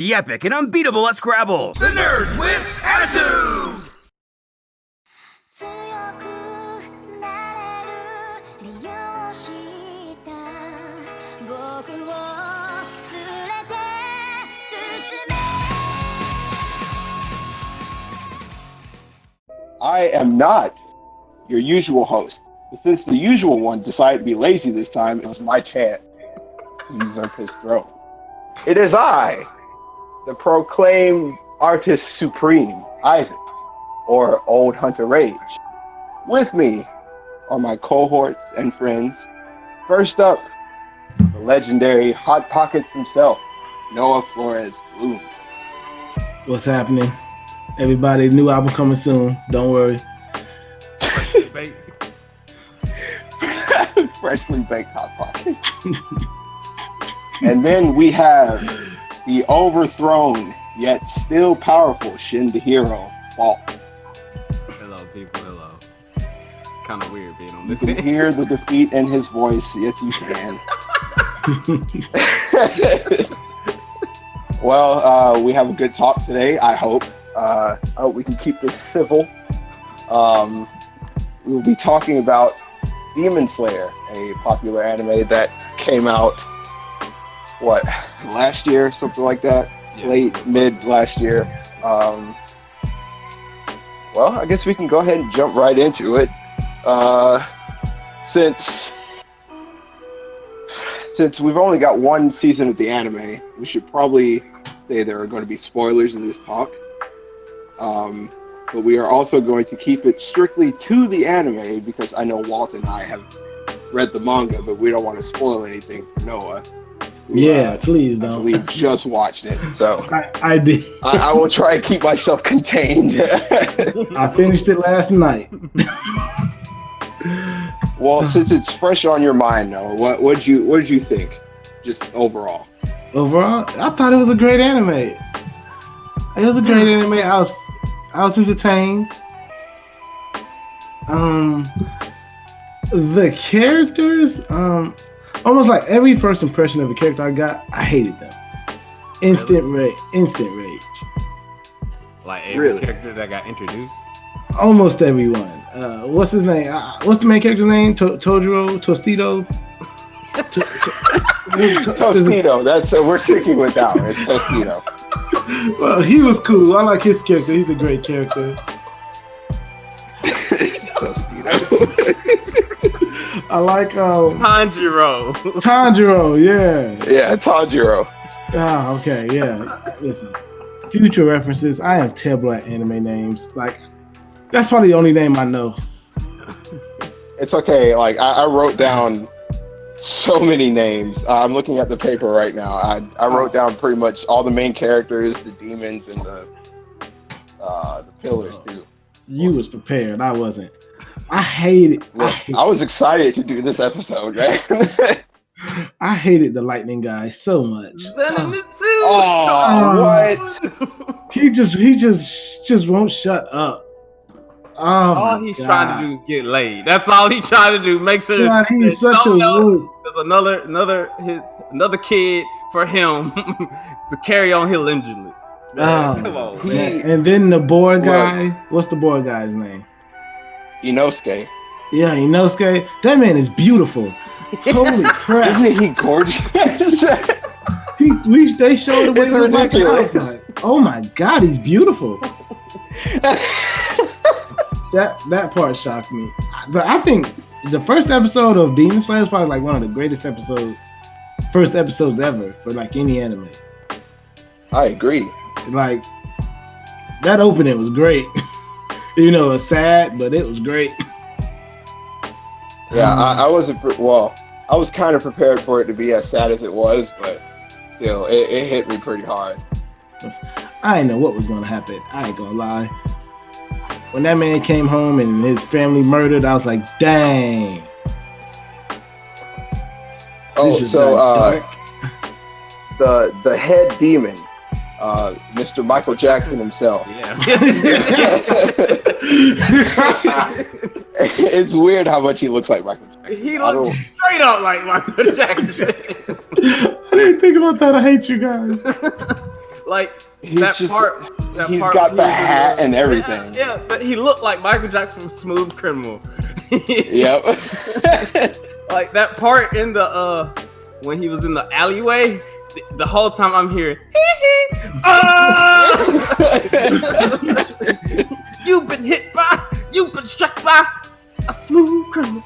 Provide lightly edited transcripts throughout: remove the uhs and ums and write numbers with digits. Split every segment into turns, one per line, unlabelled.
The epic and unbeatable at Scrabble. The Nerds with Attitude!
I am not your usual host. Since the usual one decided to be lazy this time, it was my chance to usurp his throne. It is I, the proclaimed artist supreme, Isaac, or OldHunterRage. With me are my cohorts and friends. First up, the legendary Hot Pockets himself, Noah Flores Bloom.
What's happening? Everybody, new album coming soon. Don't worry.
Freshly baked Hot Pocket. And then we have the overthrown yet still powerful Shin the hero, Walt.
Hello, people. Hello. Kind of weird being on this.
You can hear the defeat in his voice. Yes, you can. Well, we have a good talk today, I hope. I hope we can keep this civil. We will be talking about Demon Slayer, a popular anime that came out, last year, something like that? Yeah. Mid last year. Well, I guess we can go ahead and jump right into it. Since we've only got one season of the anime, we should probably say there are going to be spoilers in this talk. But we are also going to keep it strictly to the anime because I know Walt and I have read the manga, but we don't want to spoil anything for Noah.
Please don't.
We just watched it, so
I did.
I will try to keep myself contained.
I finished it last night.
Well, since it's fresh on your mind, Noah, what did you think, just overall?
Overall, I thought it was a great anime. It was a great anime. I was entertained. The characters, almost like every first impression of a character I got, I hated them. Instant rage.
Like every character that got introduced?
Almost everyone. What's his name? What's the main character's name? Totoro? Tostito?
Tostito. That's we're sticking with that one. It's Tostito.
Well, he was cool. I like his character. He's a great character. I like Tanjiro, yeah.
Yeah, Tanjiro.
Ah, okay, yeah. Listen, future references. I am terrible at anime names. Like, that's probably the only name I know.
It's okay. Like, I wrote down so many names. I'm looking at the paper right now. I wrote down pretty much all the main characters, the demons, and the pillars too.
You was prepared. I wasn't. I hated.
I was excited to do this episode, right?
I hated the lightning guy so much.
What?
He just won't shut up.
All he's trying to do is get laid. That's all he's trying to do. Make sure
he's such a wuss.
There's another kid for him to carry on his injury. Come on, man.
And then the board guy. What's the board guy's name?
Inosuke.
Yeah, Inosuke. That man is beautiful. Holy crap!
Isn't he gorgeous?
They showed what he looked like. Like, oh my god, he's beautiful. That part shocked me. I think the first episode of Demon Slayer is probably like one of the greatest first episodes ever for like any anime.
I agree.
Like that opening was great. You know, it's sad, but it was great.
Yeah, I wasn't. Well, I was kind of prepared for it to be as sad as it was, but still, it hit me pretty hard.
I didn't know what was going to happen. I ain't gonna lie. When that man came home and his family murdered, I was like, dang.
Oh, so the head demon, Mr. Michael Jackson himself.
Yeah.
It's weird how much he looks like Michael Jackson.
He looks straight up like Michael Jackson.
I didn't think about that. I hate you guys.
Like
He's
that
just
part.
he's got the hat and
Yeah,
everything.
yeah, but he looked like Michael Jackson from Smooth Criminal.
Yep.
Like that part in the when he was in the alleyway, the whole time I'm hearing you've been struck by a smooth criminal.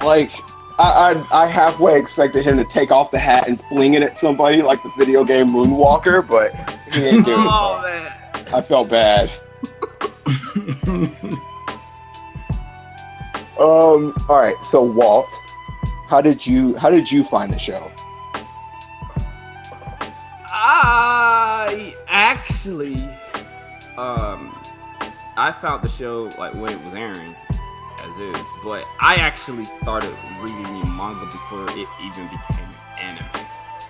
Like I halfway expected him to take off the hat and fling it at somebody like the video game Moonwalker, but he didn't do it.
Oh man.
I felt bad. All right, so Walt, how did you find the show?
I actually I found the show like when it was airing as is, but I actually started reading the manga before it even became an anime.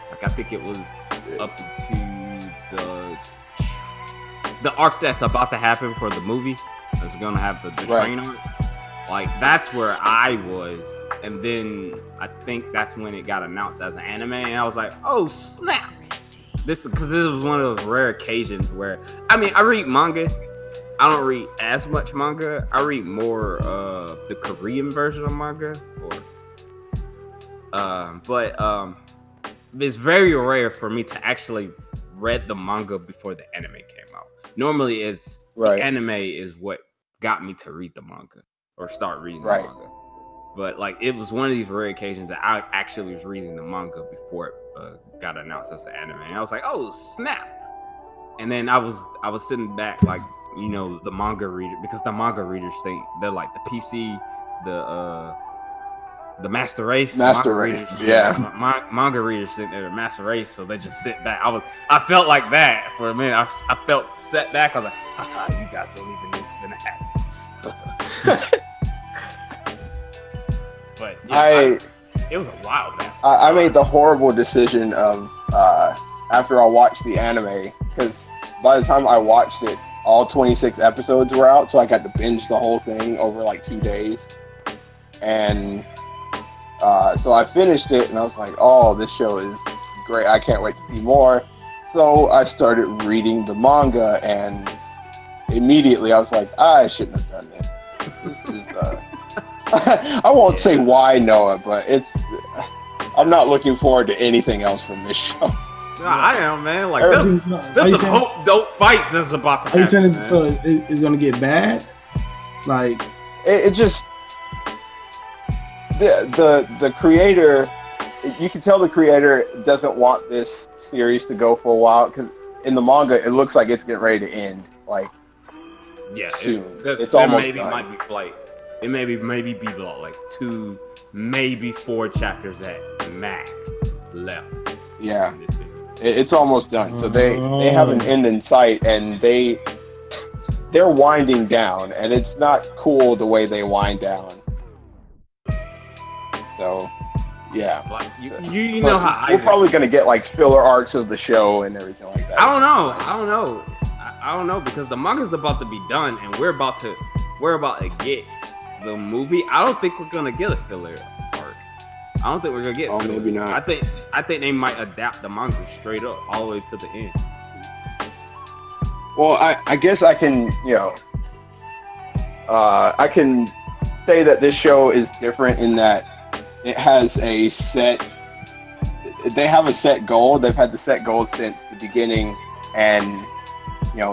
Like I think it was up to the arc that's about to happen for the movie. That's gonna have the train arc. Like that's where I was, and then I think that's when it got announced as an anime, and I was like, "Oh snap!" This was one of those rare occasions where I read manga. I don't read as much manga. I read more the Korean version of manga, but it's very rare for me to actually read the manga before the anime came out. Normally, it's the anime is what got me to read the manga or start reading the manga. But like it was one of these rare occasions that I actually was reading the manga before it got announced as an anime, and I was like, "Oh snap!" And then I was sitting back like, you know, the manga reader, because the manga readers think they're like the PC, the master race.
Master race,
readers,
yeah.
Manga readers think they're the master race, so they just sit back. I felt like that for a minute. I felt set back. I was like, haha, you guys don't even know what's gonna happen. But yeah, it was a while back.
I made the horrible decision of after I watched the anime, because by the time I watched it, all 26 episodes were out, so I got to binge the whole thing over like 2 days. And so I finished it, and I was like, oh, this show is great. I can't wait to see more. So I started reading the manga, and immediately I was like, I shouldn't have done this. This is, I won't say why, Noah, but I'm not looking forward to anything else from this show.
No, I am, man. Like, there's some dope fights that's about to happen.
Are you saying so it's going to get bad? Like,
it just the creator, you can tell the creator doesn't want this series to go for a while, because in the manga it looks like it's getting ready to end. Like, soon. It's almost
maybe
done.
Might be like it maybe be like 2, maybe 4 chapters at max left.
Yeah, it's almost done. So they have an end in sight, and they're winding down, and it's not cool the way they wind down. So yeah,
like, you know how
we're probably gonna get like filler arcs of the show and everything like that.
I don't know because the manga's about to be done, and we're about to get the movie. I don't think we're gonna get a filler arc. I don't think we're gonna get.
Oh,
filler.
maybe not.
I think they might adapt the manga straight up all the way to the end.
Well, I guess I can, I can say that this show is different in that it has a set. They have a set goal. They've had the set goal since the beginning, and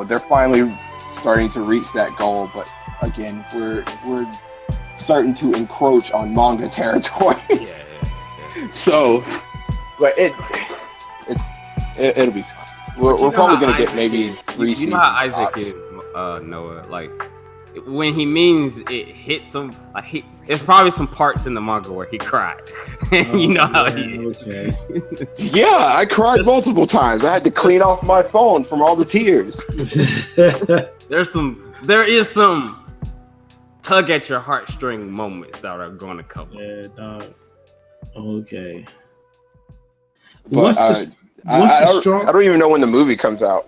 they're finally starting to reach that goal. But again, we're starting to encroach on manga territory.
Yeah.
So, but it'll be fun. We're probably gonna get maybe 3 seasons.
You know how Isaac is, Noah. Like when he means it hits him, like there's probably some parts in the manga where he cried. You know how he is.
Okay.
Yeah, I cried multiple times. I had to clean off my phone from all the tears.
There is some tug at your heartstring moments that are going to come.
Yeah, dog. Okay.
But, I don't even know when the movie comes out.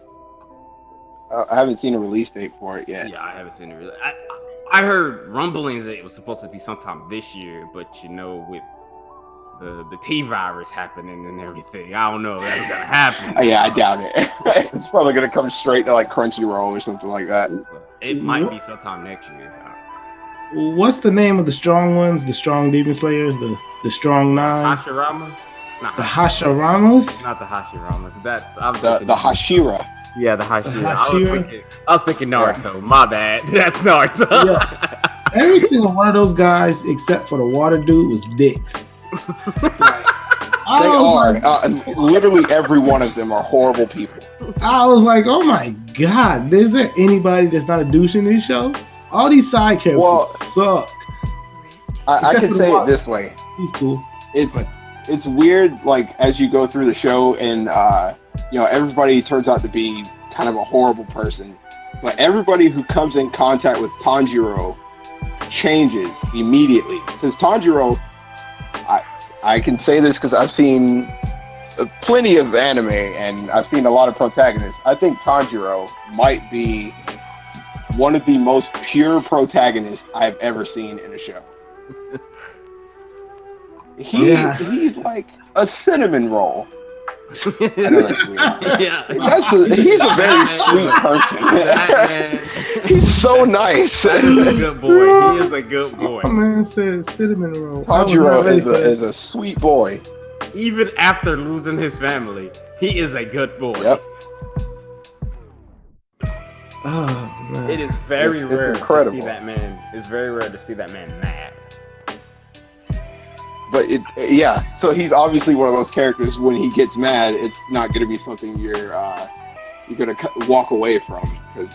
I haven't seen a release date for it yet.
Yeah, I haven't seen it. I heard rumblings that it was supposed to be sometime this year, but with the T virus happening and everything. I don't know if that's gonna happen.
Yeah, I doubt it. It's probably gonna come straight to like Crunchyroll or something like that.
It might be sometime next year.
What's the name of the strong ones? The strong demon slayers? The strong nine?
Hashirama? Not
The Hashiramas?
Not the Hashiramas. That's
The Hashira.
Yeah, the Hashira.
Hashira?
I was thinking Naruto. Yeah. My bad. That's Naruto.
Yeah. Every single one of those guys, except for the water dude, was dicks.
They are. Literally every one of them are horrible people.
I was like, oh my god, is there anybody that's not a douche in this show? All these side characters suck.
I can say it this way.
He's cool.
It's weird, like, as you go through the show and, everybody turns out to be kind of a horrible person. But everybody who comes in contact with Tanjiro changes immediately. Because Tanjiro, I can say this because I've seen plenty of anime and I've seen a lot of protagonists. I think Tanjiro might be one of the most pure protagonists I've ever seen in a show. He's like a cinnamon roll. I know that's weird. Yeah, he's a very sweet person. He's so nice.
He's a good boy. He is a good boy.
My man said cinnamon roll.
Tanjiro is a sweet boy.
Even after losing his family, he is a good boy.
Yep.
Oh man.
It is very rare to see that man. It's very rare to see that man mad.
But so he's obviously one of those characters. When he gets mad, it's not going to be something you're going to walk away from, because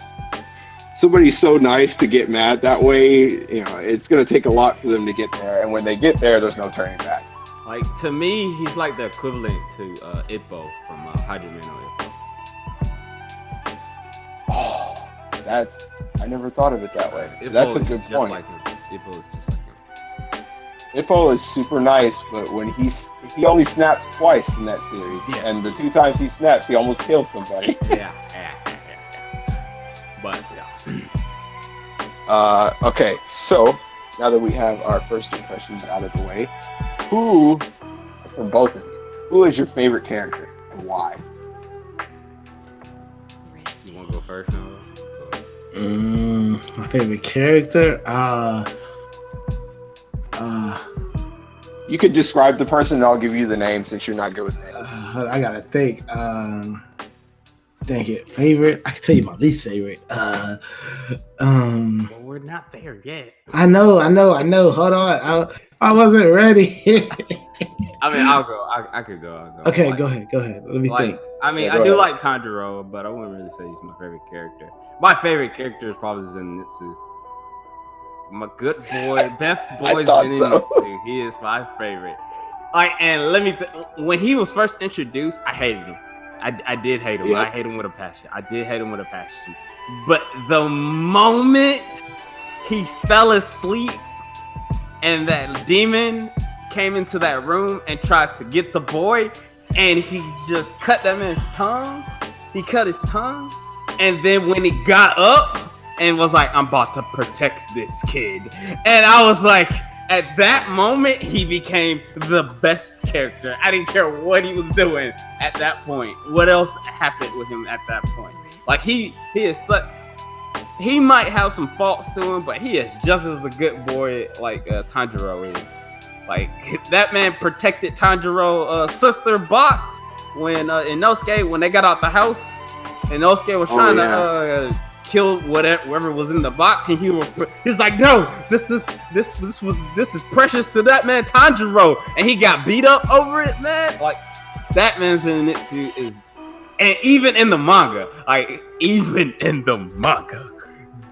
somebody's so nice to get mad that way. It's going to take a lot for them to get there, and when they get there, there's no turning back.
Like, to me, he's like the equivalent to Ippo from Hajime no Ippo.
Oh, I never thought of it that way.
Ippo
that's a good point.
Ippo is just like him.
Ippo is super nice, but when he only snaps twice in that series, and the 2 times he snaps, he almost kills somebody.
Yeah. But
okay, so now that we have our first impressions out of the way, from both of you, who is your favorite character and why?
You want to go first?
My favorite character?
You could describe the person, and I'll give you the name since you're not good with names.
I gotta think. Dang it, favorite? I can tell you my least favorite.
Well, we're not there yet.
I know. Hold on, I wasn't ready.
I mean, I'll go. I could go. I'll go.
Okay, go ahead. Let me think.
I mean, I do like Tanjiro, but I wouldn't really say he's my favorite character. My favorite character is probably Zenitsu. My good boy, best boy Zenitsu. He is my favorite. And let me when he was first introduced, I hated him. I did hate him. Yeah. I hate him with a passion. But the moment he fell asleep and that demon came into that room and tried to get the boy, and he just cut that man's tongue. He cut his tongue. And then when he got up and was like, I'm about to protect this kid. And I was like, at that moment, he became the best character. I didn't care what he was doing at that point. What else happened with him at that point? Like, he is such... He might have some faults to him, but he is just as a good boy like Tanjiro is. Like, that man protected Tanjiro's sister box when Inosuke, when they got out the house, and Inosuke was trying to kill whatever was in the box, and he was like, no, this is precious to that man Tanjiro, and he got beat up over it, man. Like, that man Zenitsu is, and even in the manga,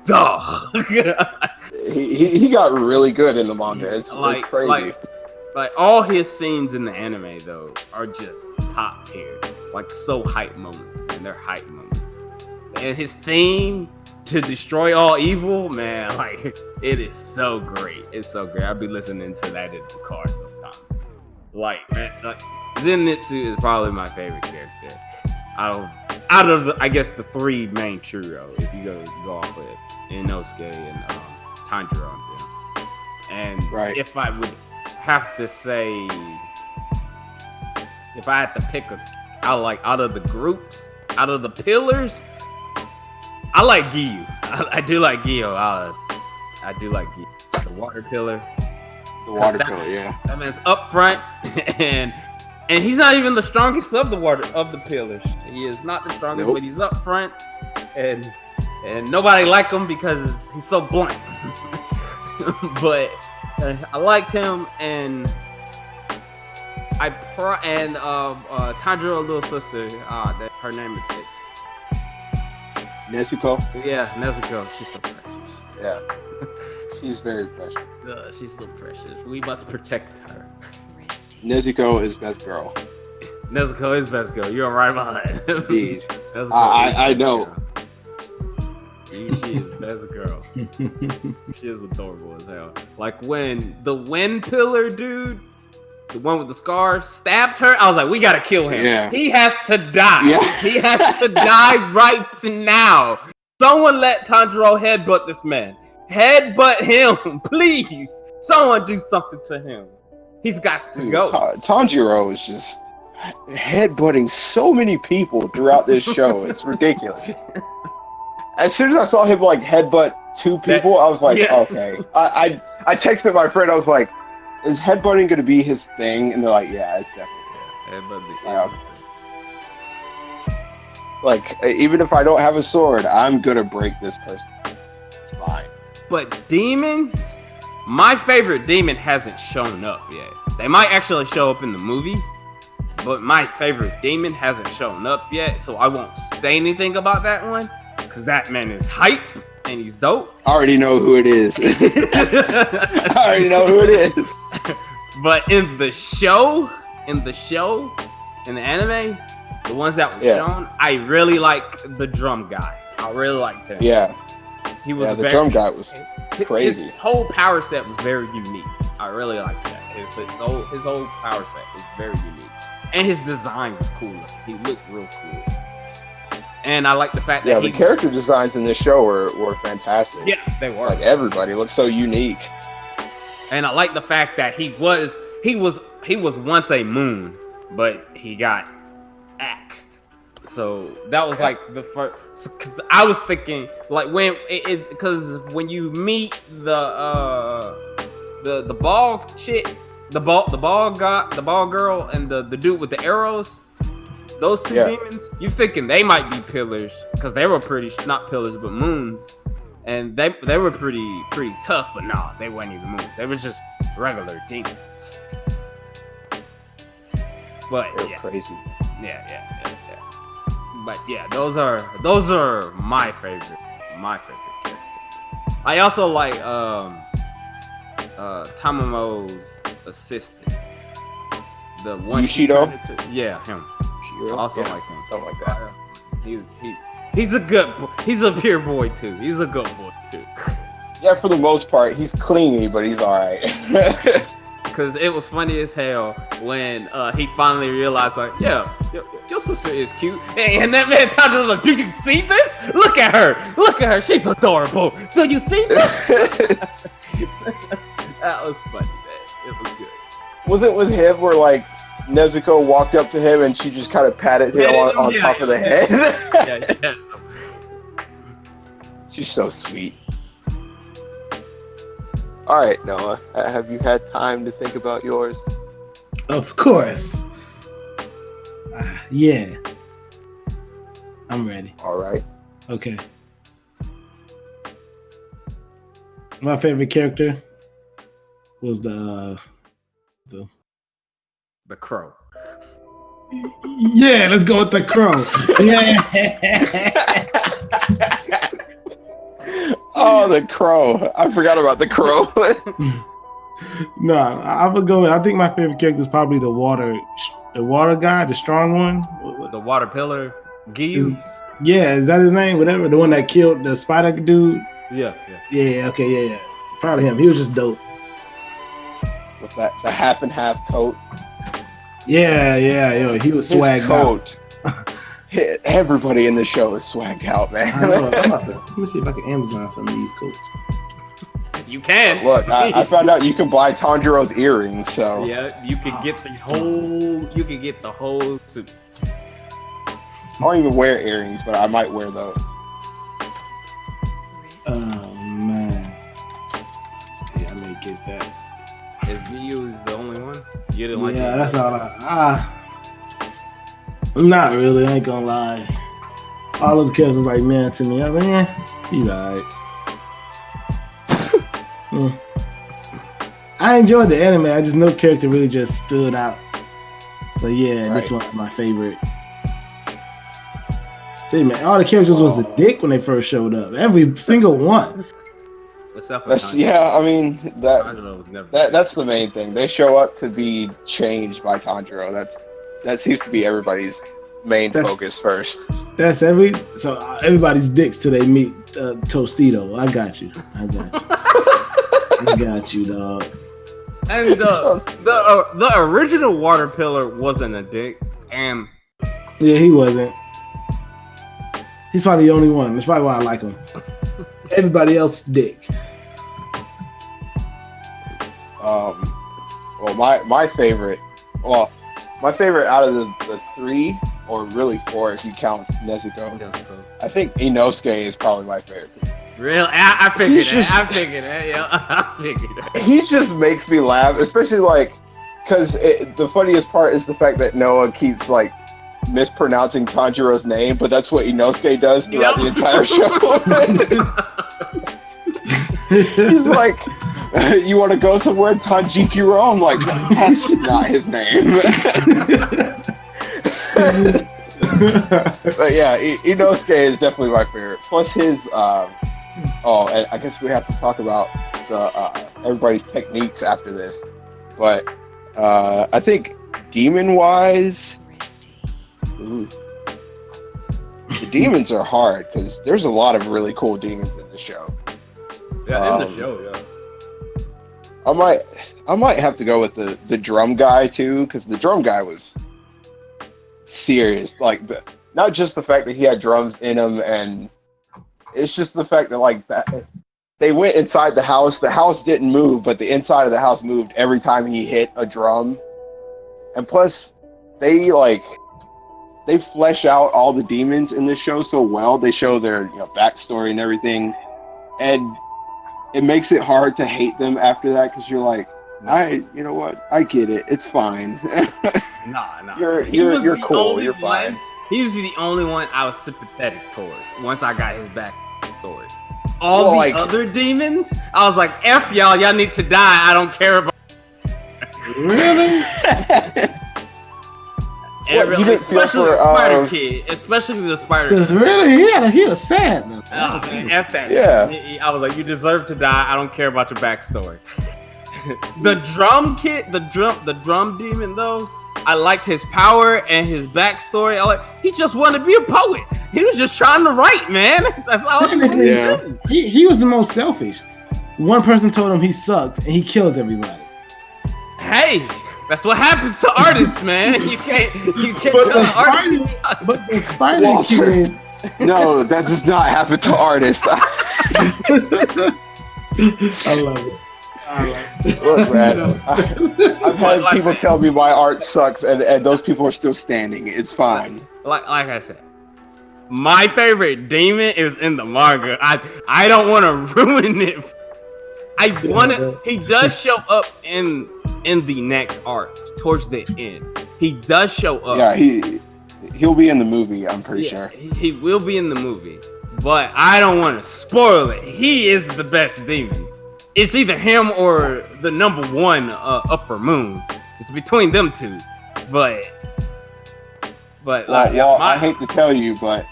dog.
he got really good in the manga. It's crazy.
Like all his scenes in the anime though are just top tier. Like, so hype moments, man. They're hype moments. And his theme to destroy all evil, man, like, it is so great. It's so great. I'll be listening to that in the car sometimes. Like, man, Zenitsu is probably my favorite character. Out of the, I guess, the three main trio, if you go off of it, Inosuke and Tanjiro and them. And if I would have to say if I had to pick out of the groups, out of the pillars, I like Giyu. I do like Giyu. I do like Giyu. The water pillar.
The water pillar, yeah.
That man's up front, and he's not even the strongest of the pillars. He is not the strongest, but he's up front, and nobody like him because he's so blunt. But I liked him, and Tanjiro little sister. That her name escapes.
Nezuko?
Yeah, Nezuko. She's so precious.
Yeah. She's very precious.
She's so precious. We must protect her.
Nezuko is best girl.
Nezuko is best girl. You're right about that.
Indeed. I know.
She is best girl. She is adorable as hell. Like when the wind pillar dude, the one with the scar, stabbed her, I was like, we gotta kill him.
Yeah.
He has to die.
Yeah.
He has to die right now. Someone let Tanjiro headbutt this man. Headbutt him, please. Someone do something to him. He's got to go.
Tanjiro is just headbutting so many people throughout this show. It's ridiculous. As soon as I saw him like headbutt two people, I was like, okay. I texted my friend. I was like, is headbutting going to be his thing? And they're like, yeah, it's definitely.
Headbutting.
Like, even if I don't have a sword, I'm going to break this person. It's fine.
But demons, my favorite demon hasn't shown up yet. They might actually show up in the movie, but my favorite demon hasn't shown up yet, so I won't say anything about that one, because that man is hype, and he's dope.
I already know who it is. I already know who it is.
But in the anime, the ones that were shown, I really like the drum guy. I really liked him.
Yeah.
He was
the drum guy was crazy.
His whole power set was very unique. I really liked that. His whole power set was very unique. And his design was cool. He looked real cool. And I like the fact that
the character designs in this show were fantastic.
Yeah, they were.
Like everybody looked so unique.
And I like the fact that he was once a moon, but he got axed. So that was like the first. Because I was thinking, like because when you meet the ball chick, the ball girl, and the dude with the arrows, those two demons, you thinking they might be pillars because they were not pillars but moons, and they were pretty tough, but nah, they weren't even moons. They were just regular demons. But
they're crazy.
Yeah. But yeah, those are my favorite characters. I also like Tamamo's assistant, the one
Yushido?
Him. I also like him.
Something like that.
He's a good boy. He's a pure boy too. He's a good boy too.
Yeah, for the most part, he's clingy, but he's all right.
Because it was funny as hell when he finally realized, like, your sister is cute. And that man Tanjiro was like, do you see this? Look at her. She's adorable. Do you see this? That was funny, man. It was good.
Was it with him where, like, Nezuko walked up to him and she just kind of patted him on top of the head?
Yeah.
She's so sweet. All right, Noah, have you had time to think about yours?
Of course. Yeah. I'm ready.
All right.
Okay. My favorite character was the
crow.
Yeah, let's go with the crow. Yeah.
Oh, the crow. I forgot about the crow.
No, I would go. I think my favorite character is probably the water guy, the strong one.
The water pillar. Giyu?
Yeah, is that his name? Whatever. The one that killed the spider dude?
Yeah.
Yeah, okay, yeah. Probably him. He was just dope.
With the half and half coat.
Yeah, yo, he was swagged out.
Everybody in the show is swagged out, man.
Let me see if I can Amazon some of these coats.
You can.
Look, I found out you can buy Tanjiro's earrings, so
Yeah, you could get the whole. You could get the whole suit.
I don't even wear earrings, but I might wear those.
Oh man. Yeah, I may get that.
SVU is the only one. You didn't like
Yeah,
it?
that's all not really, I ain't gonna lie. All of the characters was like man to me. I was like, yeah, he's alright. I enjoyed the anime, I just no character really just stood out. So yeah, this one's my favorite. See man, all the characters was a dick when they first showed up. Every single one.
Yeah, I mean
Tanjiro was never
that's the main thing. They show up to be changed by Tanjiro. That seems to be everybody's main focus first.
That's everybody's dicks till they meet Tostito. I got you. I got you, dog.
And the original water pillar wasn't a dick, and
yeah, he wasn't. He's probably the only one. That's probably why I like him. Everybody else dick.
Well, my favorite out of the three, or really four if you count Nezuko, I think Inosuke is probably my favorite.
Really? I figured that. Yeah, I figured that.
He just makes me laugh, especially because the funniest part is the fact that Noah keeps mispronouncing Tanjiro's name, but that's what Inosuke does throughout the entire show. He's like, you want to go somewhere, Tanjikiro? I'm like, that's not his name. But yeah, Inosuke is definitely my favorite. Plus his, and I guess we have to talk about the everybody's techniques after this. But I think demon-wise, the demons are hard because there's a lot of really cool demons in the show.
Yeah, in the show, yeah.
I might have to go with the drum guy too, because the drum guy was serious. Not just the fact that he had drums in him, and it's just the fact that that they went inside the house. The house didn't move, but the inside of the house moved every time he hit a drum. And plus, they flesh out all the demons in this show so well. They show their backstory and everything, and it makes it hard to hate them after that because you're like, you know what? I get it. It's fine.
Nah.
You're cool. You're fine.
He was the only one I was sympathetic towards once I got his backstory. All the other demons, I was like, F y'all need to die. I don't care about.
Really?
Especially the Spider Kid. Especially the Spider Kid.
Really? Yeah, he was sad.
F that.
Yeah.
I was like, you deserve to die. I don't care about your backstory. The drum kid, the drum demon though, I liked his power and his backstory. He just wanted to be a poet. He was just trying to write, man. That's all he wanted to do.
He was the most selfish. One person told him he sucked, and he kills everybody.
Hey, that's what happens to artists, man. You can't
But
tell an artist.
But the Spider Kid.
No, that does not happen to artists.
I love it.
Look, man, I've had people tell me my art sucks, and those people are still standing. It's fine.
Like I said, my favorite demon is in the manga. I don't want to ruin it. He does show up in the next arc towards the end. He does show up.
Yeah, he'll be in the movie. I'm pretty sure
he will be in the movie, but I don't want to spoil it. He is the best demon. It's either him or the number one Upper Moon. It's between them two. But
I hate to tell you, but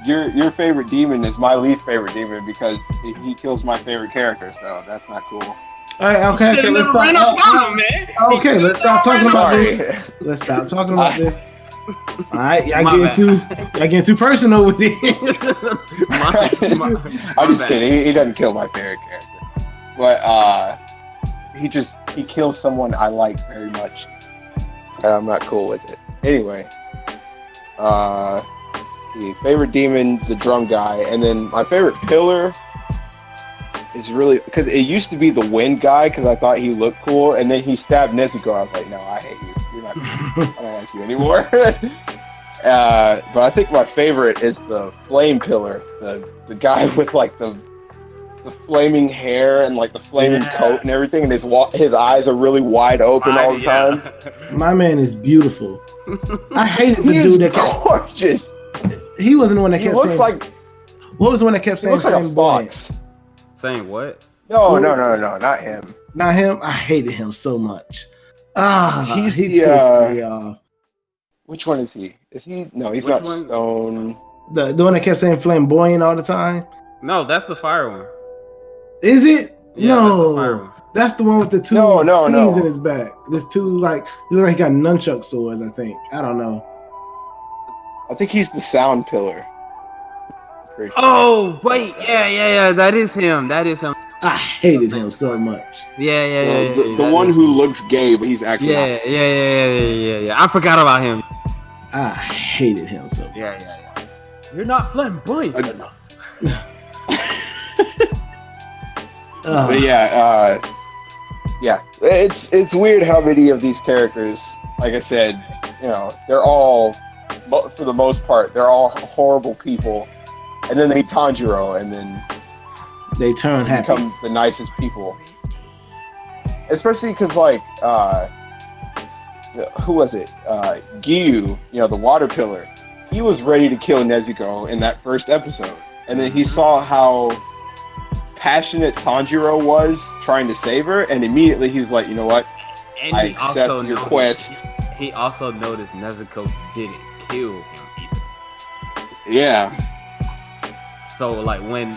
your favorite demon is my least favorite demon because he kills my favorite character. So that's not cool.
All right, okay, let's stop. Okay, let's stop talking about this. Let's stop talking about this. All right, y'all getting too personal with it.
I'm just kidding. He doesn't kill my favorite character. But he kills someone I like very much, and I'm not cool with it. Anyway, see, favorite demon, the drum guy, and then my favorite pillar is really because it used to be the wind guy because I thought he looked cool, and then he stabbed Nezuko. I was like, no, I hate you. You're not. I don't like you anymore. But I think my favorite is the flame pillar, the guy with like the flaming hair and like the flaming coat and everything, and his eyes are really wide open all the time.
My man is beautiful. I hated the dude that kept
gorgeous.
He wasn't the one that kept
looks
saying.
Like,
what was the one that kept saying?
Looks like a fox.
Saying what?
No, not him.
Not him. I hated him so much. He pissed me off.
Which one is he? Is he? No, he's not Stone.
The one that kept saying flamboyant all the time.
No, that's the fire one.
Is it?
Yeah,
no, that's the one with the two things in his back. There's two like he looks like he got nunchuck swords. I think. I don't know.
I think he's the sound pillar.
Oh wait, yeah. That is him.
I hated him so much.
Yeah.
The one who looks gay, but he's actually
yeah. I forgot about him.
I hated him so much.
Yeah. You're not flamboyant enough.
But yeah. It's weird how many of these characters, like I said, they're all, for the most part, they're all horrible people, and then they meet Tanjiro, and then
they turn happy,
become the nicest people. Especially because, like, who was it? Giyu, the water pillar. He was ready to kill Nezuko in that first episode, and then he saw how passionate Tanjiro was trying to save her, and immediately he's like, you know what?
And
I accept your quest.
He also noticed Nezuko didn't kill him either.
Yeah.
So like when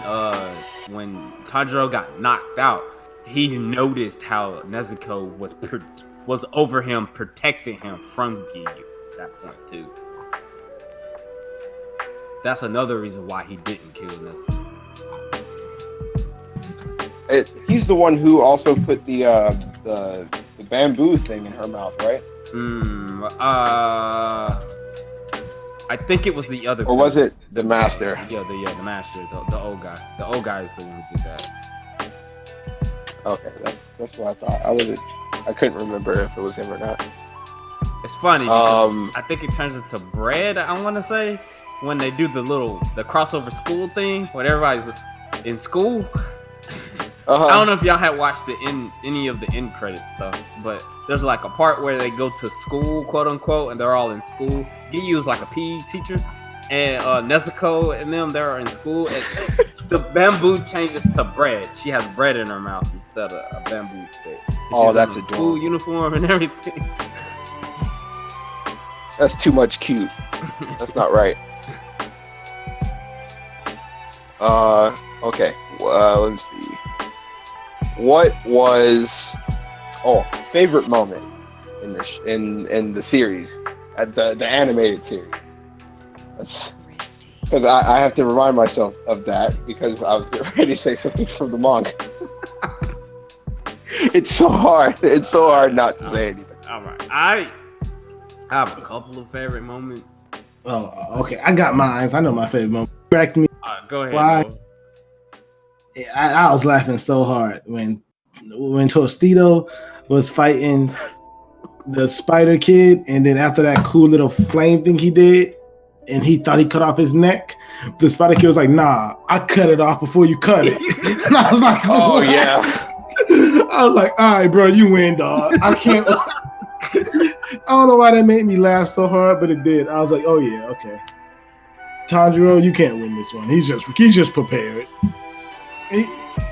Tanjiro got knocked out, he noticed how Nezuko was over him, protecting him from Giyu at that point too. That's another reason why he didn't kill Nezuko.
He's the one who also put the bamboo thing in her mouth, right?
I think it was the other.
Or was it the master?
Yeah, the master, the old guy. The old guy is the one who did that.
Okay, that's what I thought. I couldn't remember if it was him or not.
It's funny because I think it turns into bread. I want to say when they do the crossover school thing, when everybody's just in school. I don't know if y'all had watched any of the end credits stuff, but there's like a part where they go to school, quote unquote, and they're all in school. Giyu's like a PE teacher, and Nezuko and them, they're in school, and the bamboo changes to bread. She has bread in her mouth instead of a bamboo stick.
Oh, that's
a school uniform and everything.
That's too much cute. That's not right. Okay. Let's see. What was favorite moment in the series, the animated series? That's because I have to remind myself of that because I was getting ready to say something from the manga. It's so hard. It's so hard not to say anything.
All right, I have a couple of favorite moments.
Oh, okay. I got mine. I know my favorite moment. Cracked me.
Go ahead.
Why? I was laughing so hard when Tostito was fighting the spider kid, and then after that cool little flame thing he did, and he thought he cut off his neck, the spider kid was like, "Nah, I cut it off before you cut it." And I was like,
"Oh
what?
Yeah."
I was like, "All right, bro, you win, dog. I can't." I don't know why that made me laugh so hard, but it did. I was like, "Oh yeah, okay, Tanjiro, you can't win this one. He's just prepared."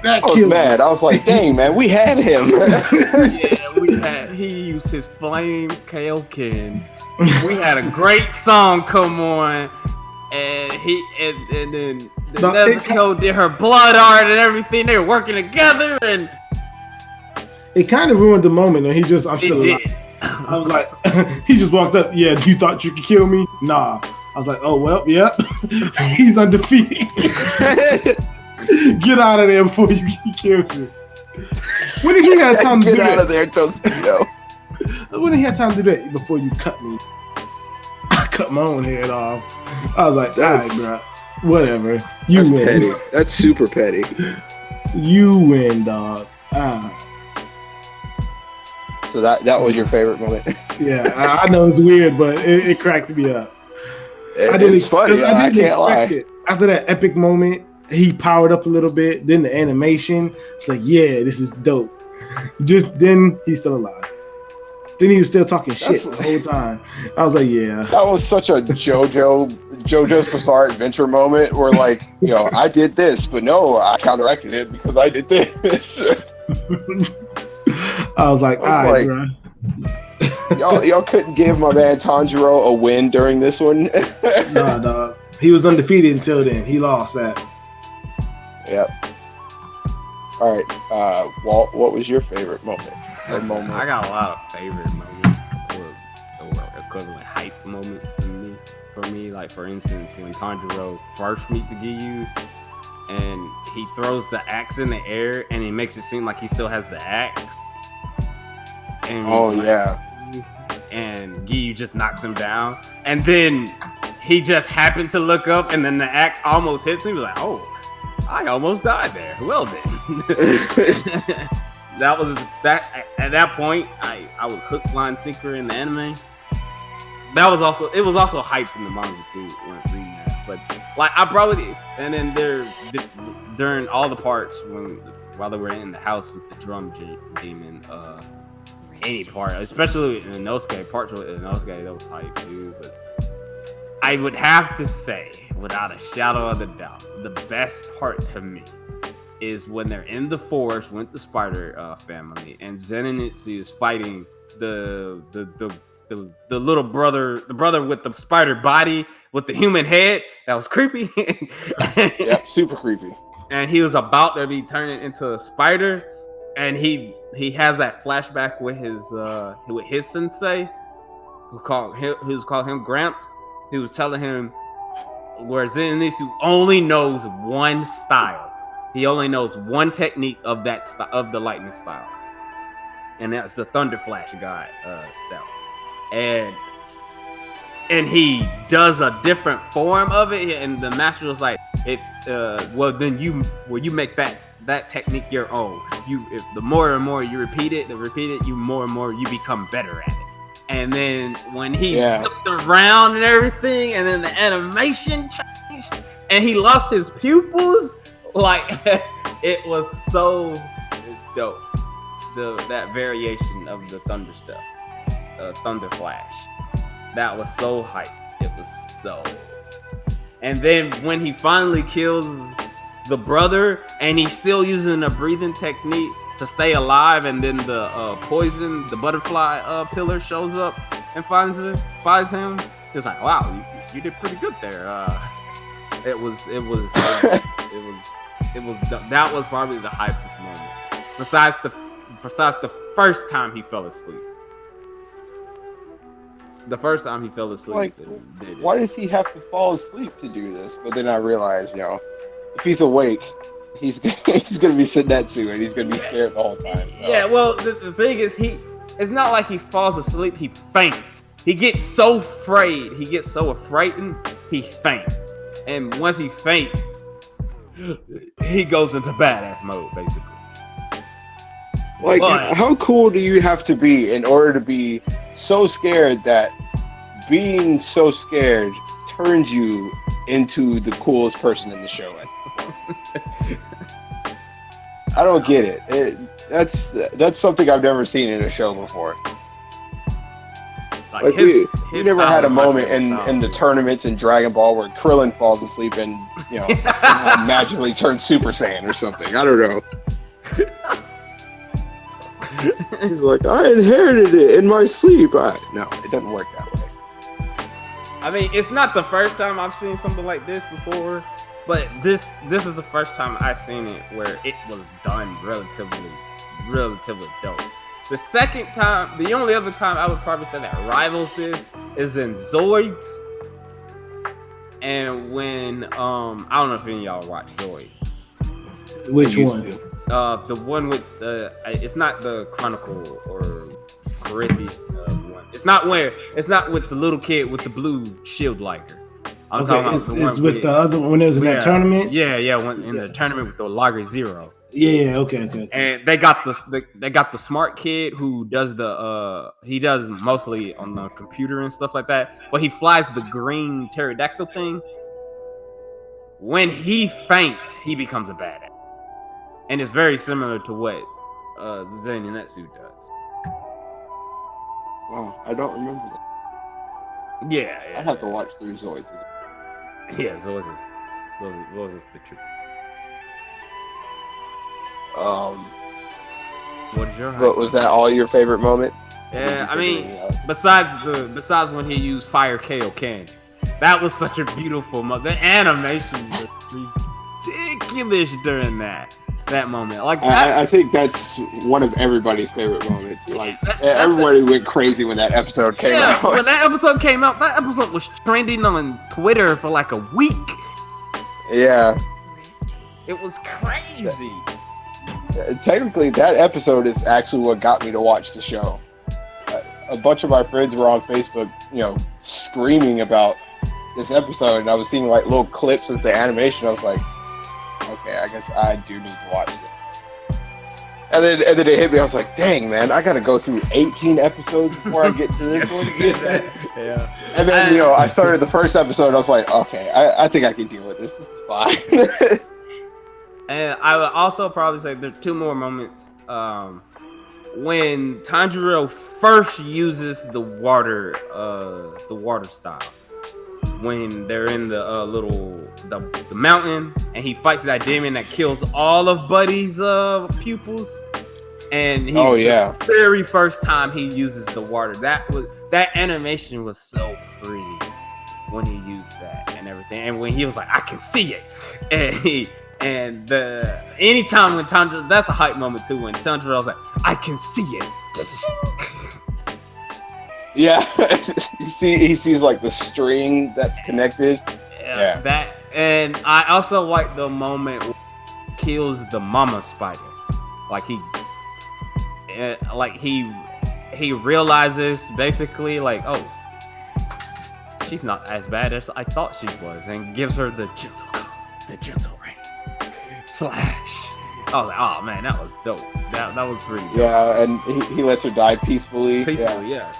That
I was mad. I was like, dang, man, we had him.
He used his flame Kaioken. We had a great song come on, and then Nezuko did her blood art and everything. They were working together, and
it kind of ruined the moment. And I'm still alive. I was like, he just walked up. Yeah, you thought you could kill me? Nah. I was like, oh well, yep. He's undefeated. Get out of there before he kills you. When did he have time to do that?
Get out of there, Tostito.
When did he have time to do that before you cut me? I cut my own head off. I was like, all right, bro. Whatever. You win.
Petty. That's super petty.
You win, dog.
So that was your favorite moment.
Yeah, I know it's weird, but it cracked me up.
It's funny. I can't lie.
It. After that epic moment, he powered up a little bit. Then the animation, it's like, yeah, this is dope. Just then, he's still alive. Then he was still talking shit the whole time. I was like, yeah.
That was such a JoJo's Bizarre Adventure moment where, like, I did this, but no, I counteracted it because I did this.
I was like, all right, bro.
Y'all couldn't give my man Tanjiro a win during this one.
Nah, dog. He was undefeated until then. He lost that.
Yep. All right, Walt, what was your favorite moment?
I got a lot of favorite moments or equivalent hype moments to me. For me, like for instance, when Tanjiro first meets Giyu and he throws the axe in the air and he makes it seem like he still has the axe. And and Giyu just knocks him down, and then he just happened to look up, and then the axe almost hits him. He was like, "Oh, I almost died there." Well then, that was that. At that point, I was hook, line, sinker in the anime. It was also hyped in the manga too when reading that. But like I probably and then during all the parts while they were in the house with the drum demon. Any part, especially in the Inosuke part, in Inosuke, that was hype too. But I would have to say, without a shadow of a doubt, the best part to me is when they're in the forest with the spider family, and Zenitsu is fighting the little brother, the brother with the spider body with the human head. That was creepy.
Yeah, super creepy.
And he was about to be turning into a spider. And he has that flashback with his sensei, who's called him Gramps. He was telling him where Zenitsu only knows one style. He only knows one technique of that of the lightning style, and that's the Thunder Flash God style. And he does a different form of it, and the master was like, you make that technique your own. The more and more you repeat it, you more and more you become better at it. And then when he flipped around and everything, and then the animation changed, and he lost his pupils, like it was so dope. That variation of the Thunder stuff, Thunder Flash, that was so hype. It was so. And then when he finally kills the brother, and he's still using a breathing technique to stay alive, and then the the butterfly pillar shows up and finds him. It's like, wow, you did pretty good there. That was probably the hypest moment. Besides the first time he fell asleep. The first time he fell asleep.
Like, why does he have to fall asleep to do this? But then I realized, if he's awake, he's gonna be Senetsu, and he's gonna be scared the whole time. So.
Yeah, well, the thing is, it's not like he falls asleep. He faints. He gets so afraid. He gets so frightened. He faints. And once he faints, he goes into badass mode, basically.
Like, how cool do you have to be in order to be so scared that being so scared turns you into the coolest person in the show? I don't get it. That's something I've never seen in a show before. Like we never had a moment in the tournaments in Dragon Ball where Krillin falls asleep and magically turns Super Saiyan or something. I don't know. He's like, I inherited it in my sleep. No, it doesn't work that way.
I mean, it's not the first time I've seen something like this before, but this is the first time I've seen it where it was done relatively dope. The second time, the only other time I would probably say that rivals this is in Zoids. And when I don't know if any of y'all watch Zoid.
Which one?
The one with it's not the Chronicle or Caribbean one. It's not with the little kid with the blue shield liker. I'm talking about the one
with the other one when it was in that tournament.
Yeah, when in the tournament with the Lager Zero.
Yeah, okay.
And they got the smart kid who does he does mostly on the computer and stuff like that, but he flies the green pterodactyl thing. When he faints, he becomes a badass, and it's very similar to what Zenitsu does.
Wow, I don't remember that.
Yeah.
I have to watch through Zoids.
Yeah, Zoids is the truth. What is your?
But was that all your favorite moments?
Yeah, I mean, besides when he used Fire KO Candy, that was such a beautiful moment. The animation was ridiculous during that moment. Like
I think that's one of everybody's favorite moments. Like everybody went crazy when that episode came out.
When that episode came out, that episode was trending on Twitter for like a week.
Yeah,
it was crazy.
Technically, that episode is actually what got me to watch the show. A bunch of my friends were on Facebook, screaming about this episode, and I was seeing like little clips of the animation. I was like, okay, I guess I do need to watch it. And then it hit me. I was like, dang, man, I got to go through 18 episodes before I get to this one.
Yeah.
And then, I started the first episode, and I was like, okay, I think I can deal with this. This is fine.
And I would also probably say there are two more moments. When Tanjiro first uses the water style, when they're in the mountain, and he fights that demon that kills all of Buddy's pupils, and the very first time he uses the water, that animation was so pretty when he used that and everything, and when he was like, I can see it, and anytime when Tanjiro, that's a hype moment too, when Tanjiro was like, I can see it.
Yeah, he sees like the string that's connected.
Yeah, that, and I also like the moment where he kills the mama spider. Like he realizes basically like, oh, she's not as bad as I thought she was, and gives her the gentle rain. Slash. I was like, oh man, that was dope. That was pretty dope.
Yeah, and he lets her die peacefully.
Yeah.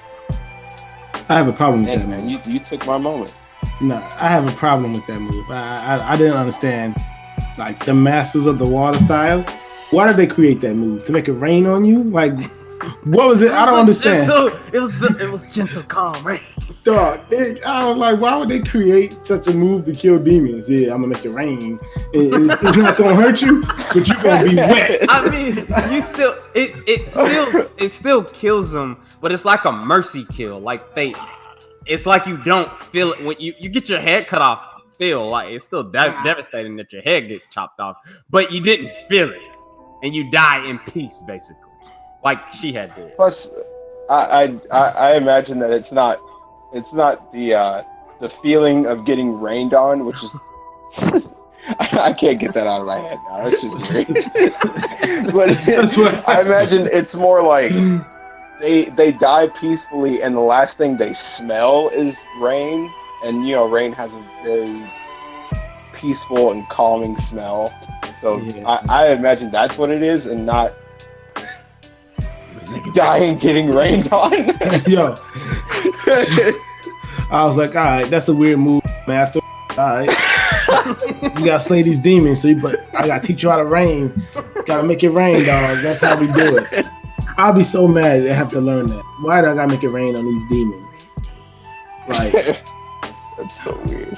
I have a problem with that
man.
move.
You took my moment.
No, I have a problem with that move. I didn't understand, like, the masters of the water style. Why did they create that move? To make it rain on you? Like, what was it? I don't understand.
It was gentle, calm rain.
Dog, I was like, why would they create such a move to kill demons? Yeah, I'm gonna make it rain. It's not gonna hurt you, but you're gonna be wet.
I mean, it still kills them, but it's like a mercy kill. Like it's like you don't feel it when you get your head cut off. Still, like it's still devastating that your head gets chopped off, but you didn't feel it, and you die in peace, basically, like she had did.
Plus, I imagine that it's not the feeling of getting rained on, which is I can't get that out of my head now. That's just weird. But I imagine it's more like they die peacefully, and the last thing they smell is rain, and rain has a very peaceful and calming smell. So I imagine that's what it is, and not dying getting rained on.
Yo. I was like, all right, that's a weird move, master. All right. You gotta slay these demons, but I gotta teach you how to rain. Gotta make it rain, dog. That's how we do it. I'll be so mad they have to learn that. Why do I gotta make it rain on these demons? Like,
that's so weird.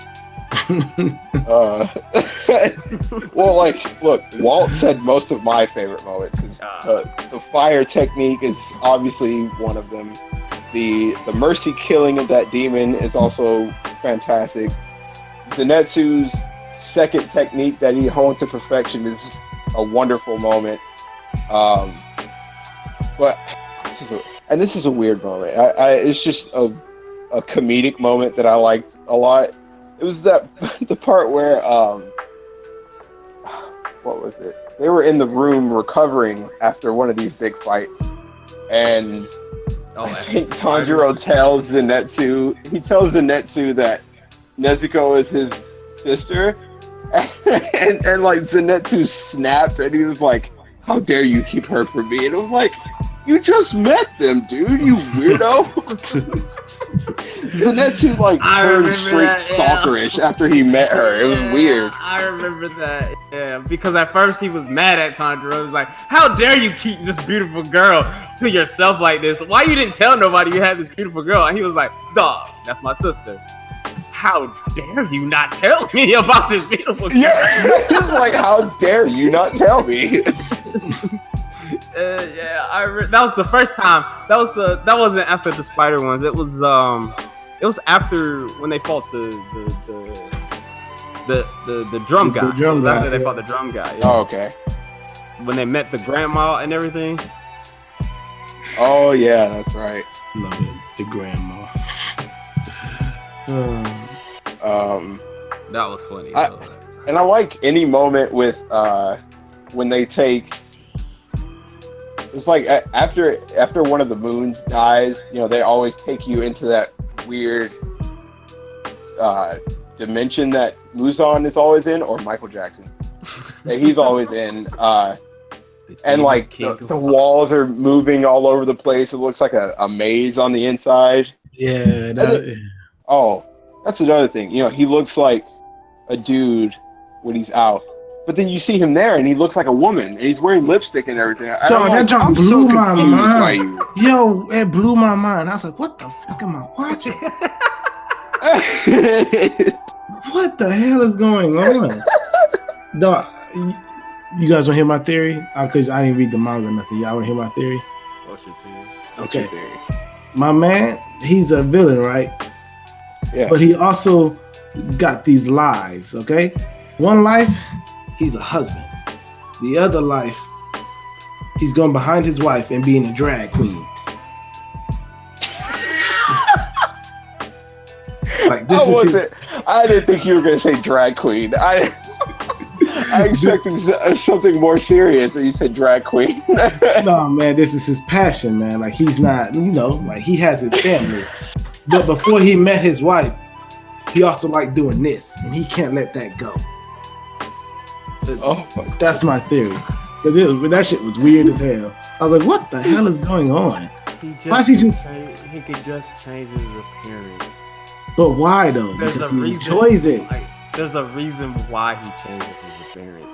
Well, like, look, Walt said most of my favorite moments because the fire technique is obviously one of them. The mercy killing of that demon is also fantastic. Zenitsu's second technique that he honed to perfection is a wonderful moment. But this is a weird moment. It's just a comedic moment that I liked a lot. It was the part where what was it? They were in the room recovering after one of these big fights, and I think Tanjiro tells Zenitsu that Nezuko is his sister, and and like Zenitsu snapped, and he was like, "How dare you keep her from me?" And it was like, "You just met them, dude. You weirdo." Zenitsu like turned straight stalkerish after he met her. It was weird.
I remember that. Yeah, because at first he was mad at Tanjiro. He was like, "How dare you keep this beautiful girl to yourself like this? Why you didn't tell nobody you had this beautiful girl?" And he was like, "Dog, that's my sister. How dare you not tell me about this beautiful girl?"
Yeah, he's like, "How dare you not tell me?"
That was the first time. That wasn't after the spider ones. It was after when they fought the drum guy.
The drum guy.
After they fought the drum guy. Yeah.
Oh, okay.
When they met the grandma and everything.
Oh yeah, that's right.
Love it, the grandma.
That was funny.
And I like any moment with when they take. It's like after one of the moons dies, they always take you into that weird dimension that Muzan is always in, or Michael Jackson. That he's always in. And like the walls are moving all over the place. It looks like a maze on the inside.
Yeah.
That's another thing. He looks like a dude when he's out. But then you see him there, and he looks like a woman, and he's wearing lipstick and everything.
Dog, that jump blew my mind. Yo, it blew my mind. I was like, "What the fuck am I watching? What the hell is going on?" Dog, you guys want to hear my theory? Because I didn't read the manga or nothing. Y'all want to hear my theory?
What's your theory?
Okay. My man, he's a villain, right?
Yeah. But
he also got these lives, okay? One life, he's a husband. The other life, he's going behind his wife and being a drag queen. Like this
I didn't think you were going to say drag queen. I expected something more serious, and you said drag queen.
No, man, this is his passion, man. Like he's not, like he has his family. But before he met his wife, he also liked doing this, and he can't let that go. That's my theory. Because that shit was weird as hell. I was like, what the hell is going on?
He could just change his appearance.
But why though? Because he enjoys it.
There's a reason why he changes his appearance.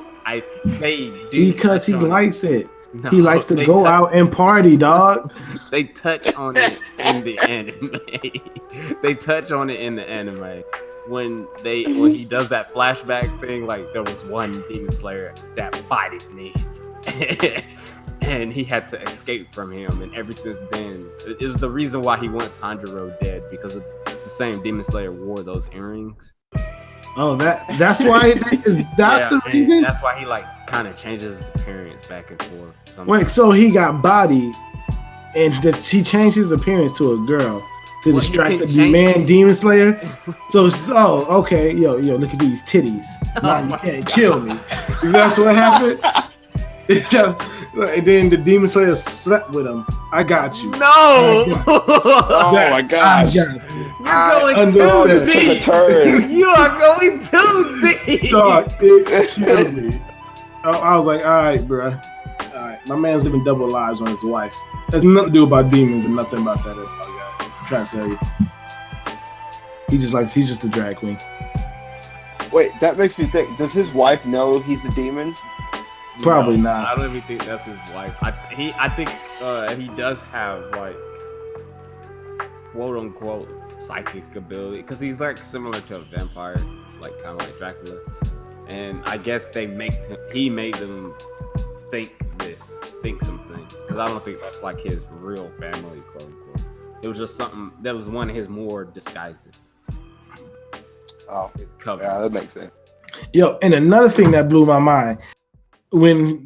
Because he likes it. No, he likes to go out and party, dog.
They touch on it in the anime. When he does that flashback thing, like there was one demon slayer that bited me, and he had to escape from him. And ever since then, it was the reason why he wants Tanjiro dead, because of the same demon slayer wore those earrings.
Oh, that's why. That's the reason.
That's why he kind of changes his appearance back and forth.
Wait, so he got bodied, and he changed his appearance to a girl to distract the man demon slayer. So okay, yo, look at these titties. You can't kill me. That's what happened. And then the demon slayer slept with him. I got you.
No.
Oh my gosh.
You're going too deep. You are going too deep.
Dog, it killed me. I was like, all right, bro. All right, my man's living double lives on his wife. Has nothing to do about demons and nothing about that at all, guys. I'm trying to tell you. He's just a drag queen.
Wait, that makes me think. Does his wife know he's a demon?
Probably not.
I don't even think that's his wife. I think he does have quote unquote psychic ability, because he's similar to a vampire, kind of like Dracula. And I guess he made them think some things, because I don't think that's his real family, quote unquote. It was just something that was one of his more disguises.
Oh,
his cover.
Yeah, that makes sense.
Yo, and another thing that blew my mind. When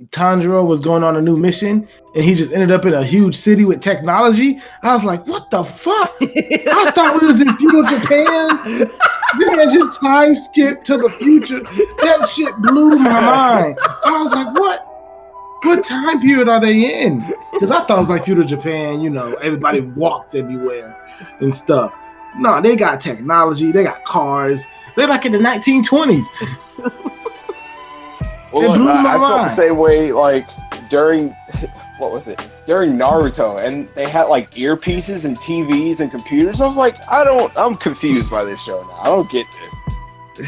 Tanjiro was going on a new mission and he just ended up in a huge city with technology, I was like, what the fuck? I thought we was in feudal Japan. This man just time skipped to the future. That shit blew my mind. I was like, what time period are they in? Because I thought it was feudal Japan, everybody walks everywhere and stuff. No, they got technology, they got cars. They're in the 1920s.
Well,
It
look,
blew my
I felt the
mind.
same way like during what was it? During Naruto, and they had like earpieces and TVs and computers. I was like, I'm confused by this show now. I don't get this.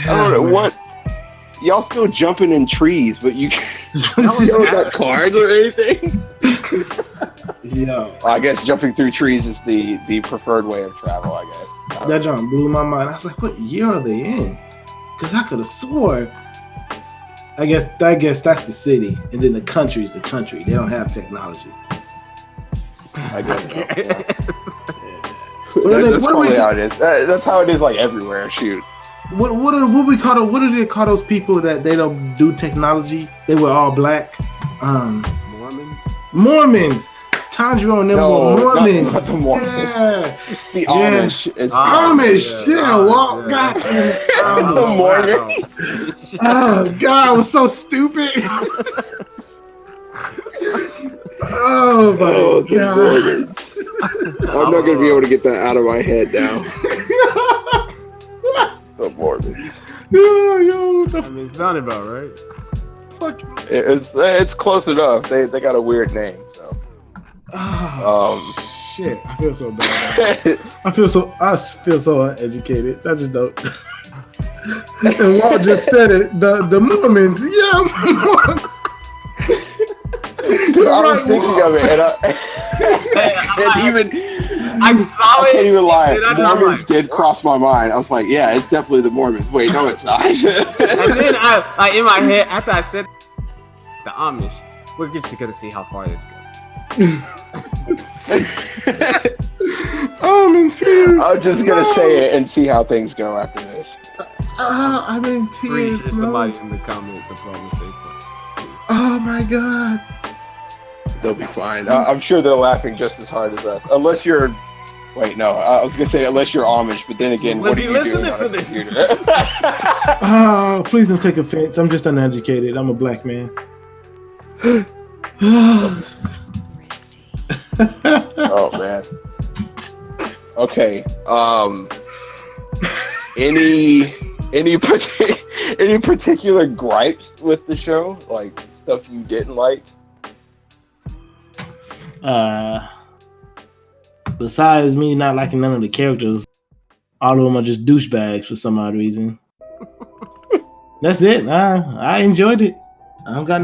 I don't know what. Y'all still jumping in trees, but you don't got cars or anything.
Yo,
I guess jumping through trees is the preferred way of travel. I guess.
that jump blew my mind. I was like, what year are they in? Because I could have swore. I guess that's the city, and then the country is the country. They don't have technology.
I guess. So, yeah.
What
That's probably how it is. That's how it is, like everywhere. Shoot.
What do they call those people that they don't do technology? They were all black. Mormons. Tanjiro and them were Mormons.
Not the Mormons.
Yeah.
The Amish is
Amish. Yeah, Walt. God damn it.
the Mormons.
Oh God, I was so stupid. Oh my God.
I'm not gonna be able to get that out of my head now. The Mormons.
Yo, what the
I mean, it sounded about right.
fuck?
It's close enough. They got a weird name. So.
Shit, I feel so bad. I feel so uneducated. I just don't. And Walt just said it. The Mormons, yeah.
I was thinking of it, and even
I saw
I
it.
can't even lie.
And then
Mormons did cross my mind. I was like, yeah, it's definitely the Mormons. Wait, no, it's not.
And then I in my head, after I said the Amish, we're just gonna see how far this goes.
I'm in tears.
I'm just gonna say it and see how things go after this.
I'm in tears.
There's somebody in the comments will probably say something.
Oh my God.
They'll be fine. I'm sure they're laughing just as hard as us. Unless you're... Wait, no. I was going to say unless you're Amish, but then again, what are you doing on a computer?
Please don't take offense. I'm just uneducated. I'm a black man.
Oh, man. Okay. Any particular gripes with the show? Like, stuff you didn't like?
Besides me not liking none of the characters, all of them are just douchebags for some odd reason. That's it. I enjoyed it. I don't got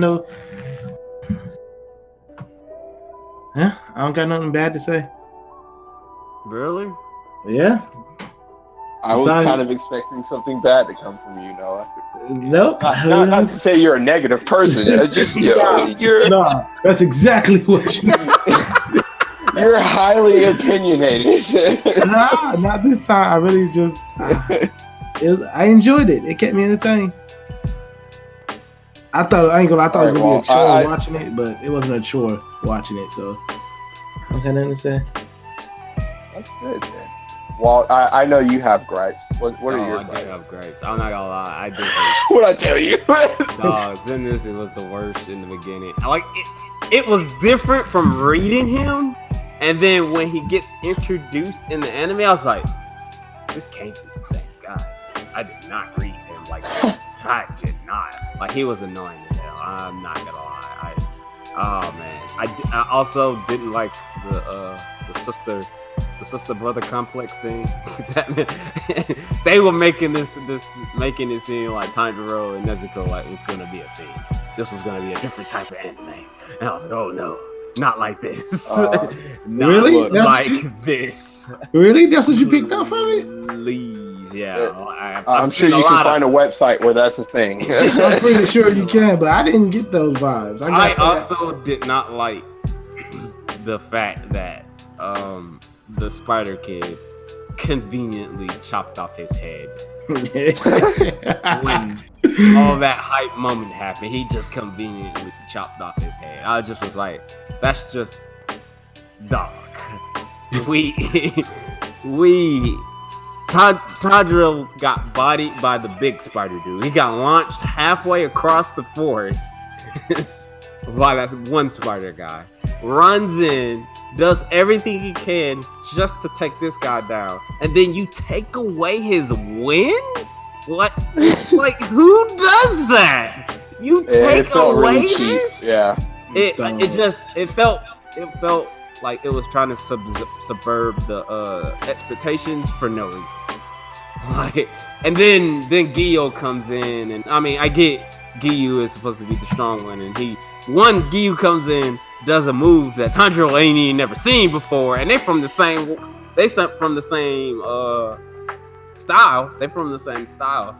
nothing bad to say.
Really?
Yeah.
I was kind of expecting something bad to come from you, Noah.
Nope.
Not to say you're a negative person. Just you're
No, that's exactly what you
you're highly opinionated.
Nah, not this time. I really just I enjoyed it. It kept me entertained. I thought it was gonna be a chore watching it, but it wasn't a chore watching it, so I don't got nothing to say.
That's good, man. Well, I know you have gripes. What are your gripes?
I do have gripes. I'm not gonna lie, I did hate.
What'd I tell you?
Zenitsu was the worst in the beginning. It was different from reading him, and then when he gets introduced in the anime, I was like, this can't be the same guy. I did not read him like this. I did not. Like, he was annoying as hell. I'm not gonna lie. I also didn't like the sister brother complex thing. They were making it seem like Tanjiro and Nezuko like it was gonna be a thing. This was gonna be a different type of anime, and I was like, oh no, not like this. Not
really?
This.
Really? That's what you picked up from it?
Please, yeah.
I'm sure you can find a website where that's a thing.
I'm pretty sure you can, but I didn't get those vibes.
I also did not like the fact that the Spider Kid conveniently chopped off his head. When all that hype moment happened, he just conveniently chopped off his head. I just was like, that's just dog. Tanjiro got bodied by the big spider dude. He got launched halfway across the forest by that one spider guy. Runs in, does everything he can just to take this guy down, and then you take away his win? Like who does that? You take
it felt
away
really cheap.
this?
Yeah.
It felt like it was trying to subvert the expectations for no reason. Like, and then Giyu comes in, and I mean, I get Giyu is supposed to be the strong one, and Giyu comes in, does a move that Tanjiro ain't even never seen before, and they're from the same style. They're from the same style.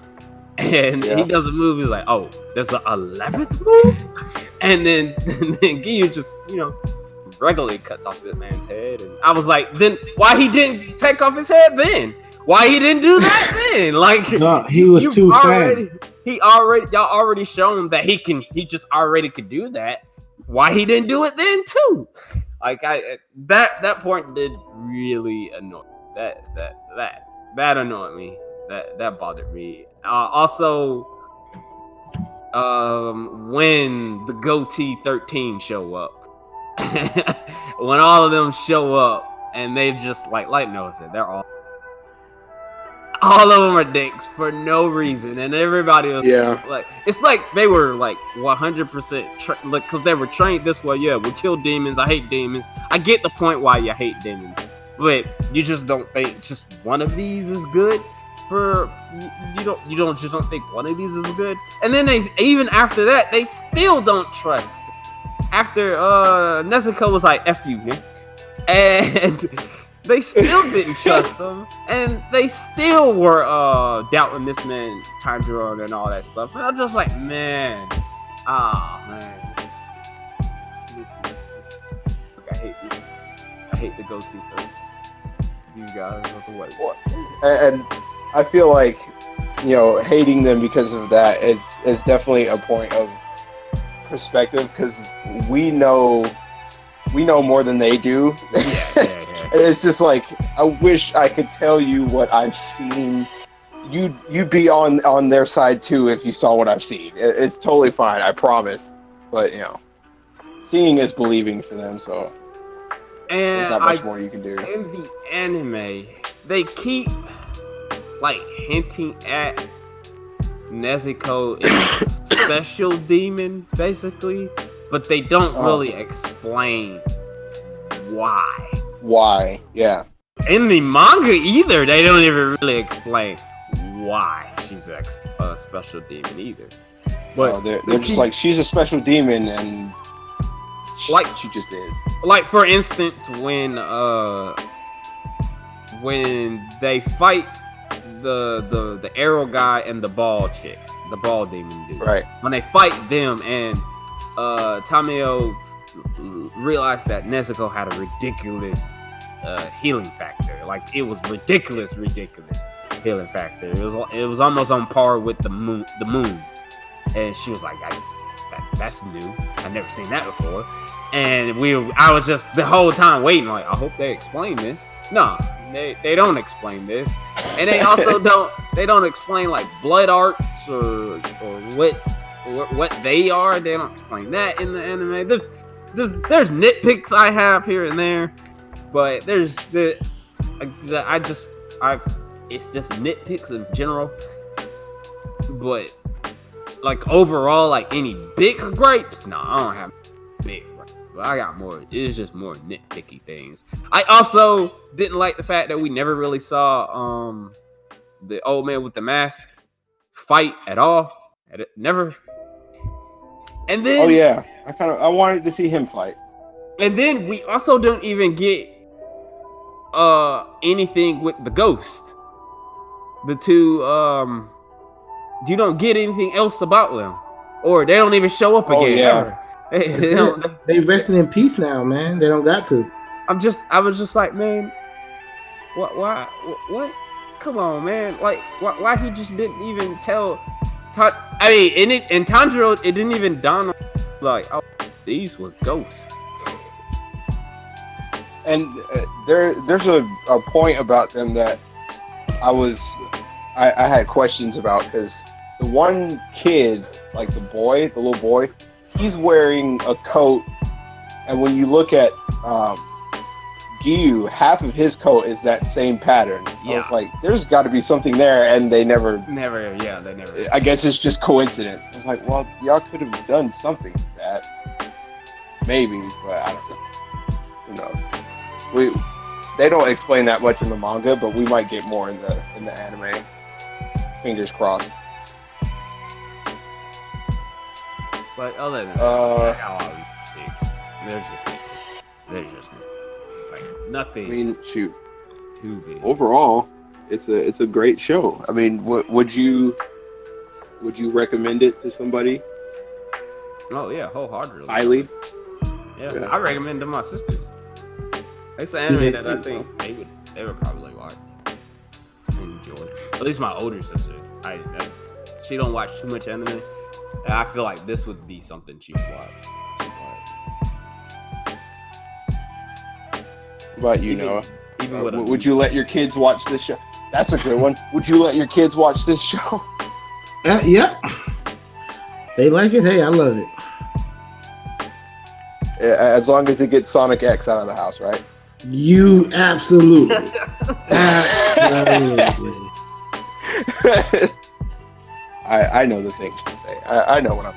And he does a move, he's like, oh, there's a 11th move? And then Giyu just, regularly cuts off this man's head. And I was like, then why he didn't take off his head then? Why he didn't do that then? Like,
no, he was too fast.
Y'all already shown that he just already could do that. Why he didn't do it then too? Like, that point did really annoy me. That annoyed me. That bothered me. Also, when the Goatee 13 show up, when all of them show up, and they just like Noah said, they're all of them are dicks for no reason, and everybody was like, it's like they were like 100% because they were trained this way. Yeah, we kill demons. I hate demons. I get the point why you hate demons, but you just don't think just one of these is good. You don't think one of these is good, and then even after that they still don't trust. After Nezuko was like "F you," man, and they still didn't trust them, and they still were doubting this man Tanjiro and all that stuff. And I'm just like, man, this. I hate the Goatee thing. These guys are the way.
And I feel like, hating them because of that is definitely a point of perspective, because we know more than they do.
Yeah.
And it's just like, I wish I could tell you what I've seen. You'd be on their side too if you saw what I've seen. It's totally fine, I promise. But seeing is believing for them, so there's not much more you can do.
In the anime, they keep like hinting at Nezuko is a special demon, basically, but they don't really explain why.
Why? Yeah.
In the manga, either they don't even really explain why she's a special demon either. But
they're just like, she's a special demon, and she just is.
Like, for instance, when they fight the arrow guy and the ball chick, the ball demon dude.
Right.
When they fight them, and Tamio realized that Nezuko had a ridiculous healing factor. Like, it was ridiculous healing factor. It was almost on par with the moons. And she was like, that's new. I've never seen that before. And I was just the whole time waiting, like, I hope they explain this. No, they don't explain this. And they also don't explain like blood arts or what they are. They don't explain that in the anime. There's nitpicks I have here and there, but it's just nitpicks in general. But like overall, like any big gripes, no, I don't have big gripes. I got more. It's just more nitpicky things. I also didn't like the fact that we never really saw the old man with the mask fight at all. Never. And then
I wanted to see him fight.
And then we also don't even get anything with the ghost. The two you don't get anything else about them, or they don't even show up again.
Yeah.
They resting in peace now, man. They don't got to.
I was just like, man, what? Come on, man. Like, why he just didn't even tell? I mean, in Tanjiro, it didn't even dawn on, like, oh, these were ghosts.
And there's a point about them that I had questions about, because the one kid, like the little boy, he's wearing a coat, and when you look at Giyu, half of his coat is that same pattern. I
Yeah.
was like, there's got to be something there, and they never.
They never.
I guess it's just coincidence. I was like, well, y'all could have done something with that. Maybe, but I don't know. Who knows? They don't explain that much in the manga, but we might get more in the anime. Fingers crossed.
But other than that, there's just like nothing.
I mean, shoot.
Too big.
Overall, it's a great show. I mean, would you recommend it to somebody?
Oh yeah, wholeheartedly.
Highly.
Yeah,
Yeah.
I recommend to my sisters. It's an anime that I think they would probably watch and enjoy. At least my older sister. She don't watch too much anime. And I feel like this would be something she would watch.
What about you, Noah?
Even with
Would you let your kids watch this show? That's a good one. Would you let your kids watch this show?
Yeah. They like it. Hey, I love it.
As long as it gets Sonic X out of the house, right?
You absolutely. Absolutely.
I know the things to say. I know what I'm.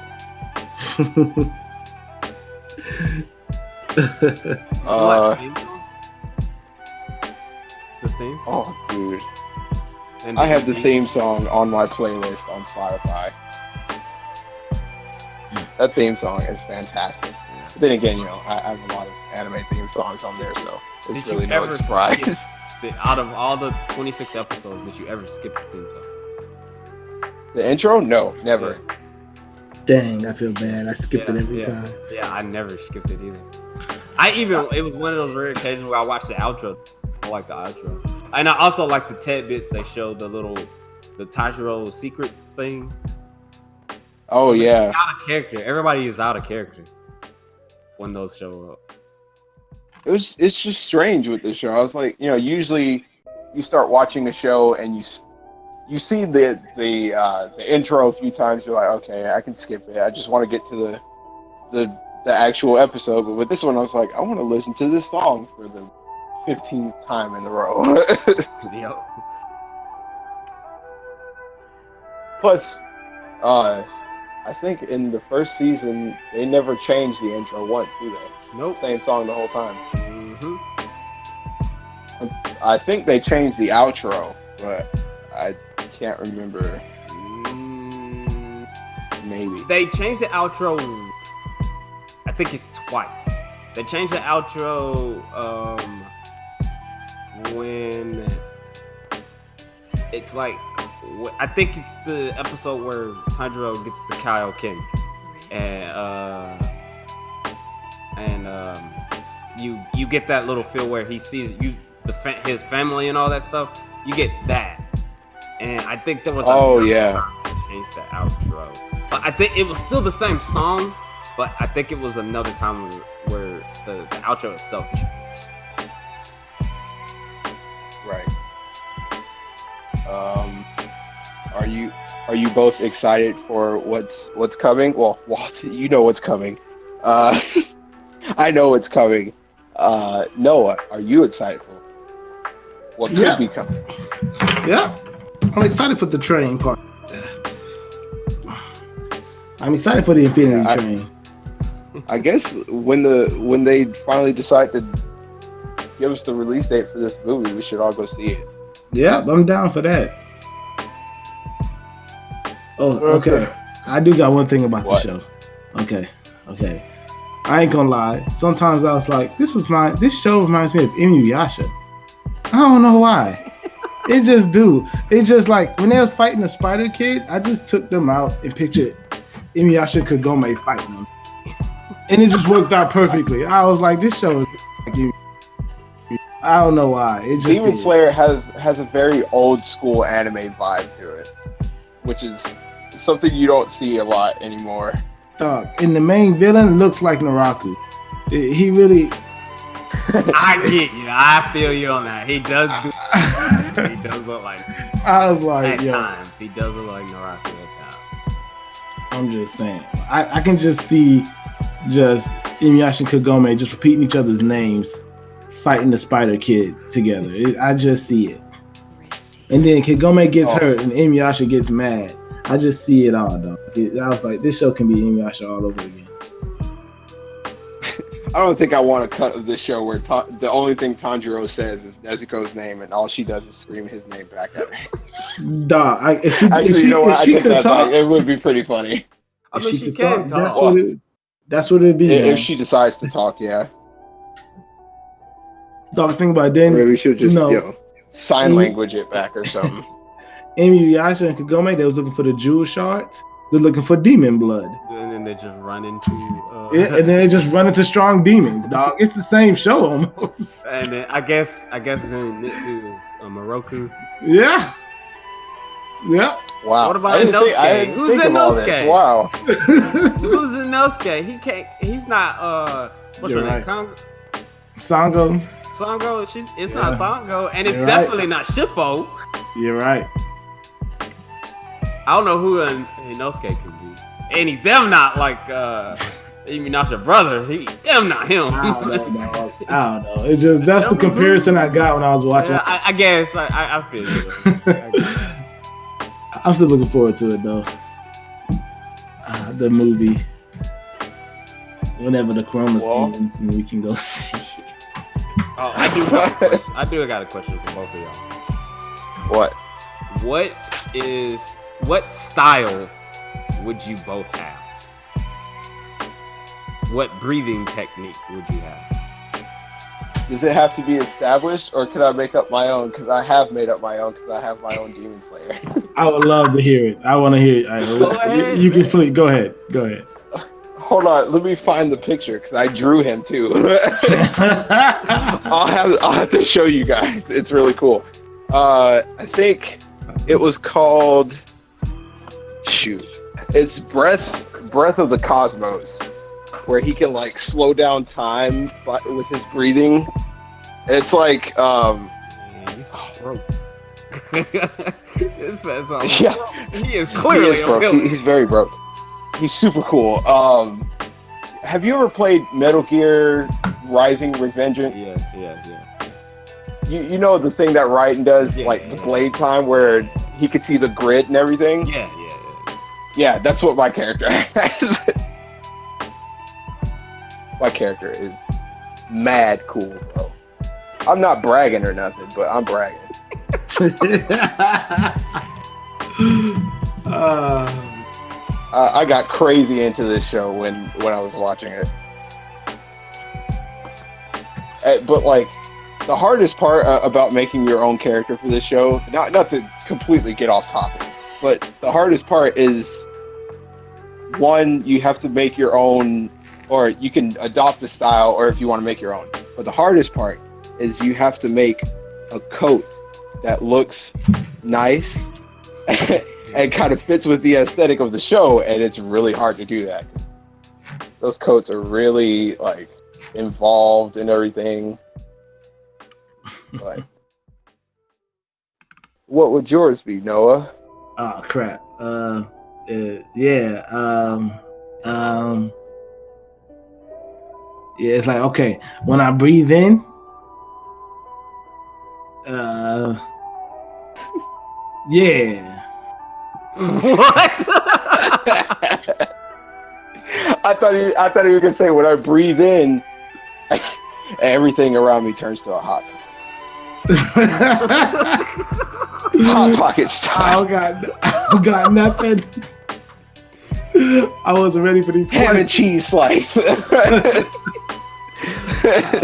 The theme?
Oh, dude.
And
I have the theme song on my playlist on Spotify. That theme song is fantastic. But then again, I have a lot of anime theme songs on there, so it's
Did
really
you
no
ever
surprise.
Out of all the 26 episodes, did you ever skip the theme song?
The intro? No, never.
Dang, I feel bad. I skipped it every time.
Yeah, I never skipped it either. It was one of those rare occasions where I watched the outro. I like the outro. And I also like the tidbits they showed the Tajiro secrets thing.
Oh, yeah.
Out of character. Everybody is out of character when those show up.
It's just strange with this show. I was like, usually you start watching a show and you see the intro a few times. You're like, okay, I can skip it. I just want to get to the actual episode. But with this one, I was like, I want to listen to this song for the 15th time in a row.
Yep.
Plus, I think in the first season they never changed the intro once, do they?
Nope.
Same song the whole time.
Mm-hmm.
I think they changed the outro, but I can't remember. Maybe.
They changed the outro. I think it's twice. They changed the outro when it's like I think it's the episode where Tanjiro gets the Kaioken, and you get that little feel where he sees his family and all that stuff. You get that, and I think there was changed the outro, but I think it was still the same song, but I think it was another time where the outro itself changed.
Right. Are you both excited for what's coming? Well, Walt, you know what's coming. I know what's coming. Noah, are you excited for what could be coming?
Yeah, I'm excited for the train part. I'm excited for the Infinity Train.
I guess when they finally decide to give us the release date for this movie, we should all go see it.
Yeah, I'm down for that. Oh, okay. I do got one thing about the show. Okay. I ain't gonna lie. Sometimes I was like, this show reminds me of Inuyasha. I don't know why. It just do. It's just like when they was fighting the Spider Kid, I just took them out and pictured Inuyasha Kagome fighting them. And it just worked out perfectly. I was like, this show is like Inuyasha. I don't know why. It just
Demon Slayer has a very old school anime vibe to it, which is something you don't see a lot anymore.
Dog, and the main villain looks like Naraku. He really.
I get you. I feel you on that. He does do. He does look like.
I was like,
at times he does look like Naraku at times.
I'm just saying. I can just see Inuyasha and Kagome just repeating each other's names fighting the Spider Kid together. I just see it. And then Kagome gets hurt and Inuyasha gets mad. I just see it all, dog. I was like, this show can be Inuyasha all over again.
I don't think I want a cut of this show where the only thing Tanjiro says is Nezuko's name, and all she does is scream his name back at her.
Dog, if she could talk,
it would be pretty funny.
I mean, she can talk.
That's what it'd be.
If she decides to talk, yeah.
Dog, think about it. Then
maybe she'll just sign language it back or something.
Inuyasha and Kagome, they was looking for the jewel shards. They're looking for demon blood.
And then they just run into...
and then they just run into strong demons, dog. It's the same show almost.
And then I guess Zenitsu is a Moroku.
Yeah. Yeah.
Wow.
What about Inosuke? Who's Inosuke?
Wow.
Who's Inosuke? He's not what's her name?
Sango.
It's not Sango, and it's definitely not Shippo.
You're right.
I don't know who Inosuke could be. And he's damn not like Inuyasha brother. He damn not him.
I don't know. It's just that's the comparison I got when I was watching.
Yeah, I guess I feel it.
I'm still looking forward to it though. The movie. Whenever the Coronas ends and we can go see it.
Oh, I do got a question for both of y'all.
What?
What style would you both have? What breathing technique would you have?
Does it have to be established, or could I make up my own? Because I have made up my own, because I have my own Demon Slayer.
I would love to hear it. I want to hear it. You can please go ahead. Go ahead.
Hold on, let me find the picture because I drew him too. I'll have to show you guys. It's really cool. I think it was called. Shoot, it's Breath of the Cosmos, where he can like slow down time with his breathing. It's like
Man, you sound broke. This man sounds broke. He is clearly a villain.
He's very broke. He's super cool. Have you ever played Metal Gear Rising Revengeance?
Yeah.
You know the thing that Raiden does, the blade time, where he can see the grid and everything?
Yeah.
Yeah, that's what my character has. My character is mad cool, bro. I'm not bragging or nothing, but I'm bragging. I got crazy into this show when I was watching it. But like, the hardest part about making your own character for this show, not to completely get off topic, but the hardest part is, one, you have to make your own, or you can adopt the style, or if you want to make your own. But the hardest part is you have to make a coat that looks nice and kind of fits with the aesthetic of the show, and it's really hard to do that. Those coats are really like involved in everything. But what would yours be, Noah?
Oh crap. It's like, okay, when I breathe in, yeah.
What?
I thought he was gonna say, when I breathe in, everything around me turns to a hot pocket style.
I got nothing. I wasn't ready for these
ham and cheese slice.
I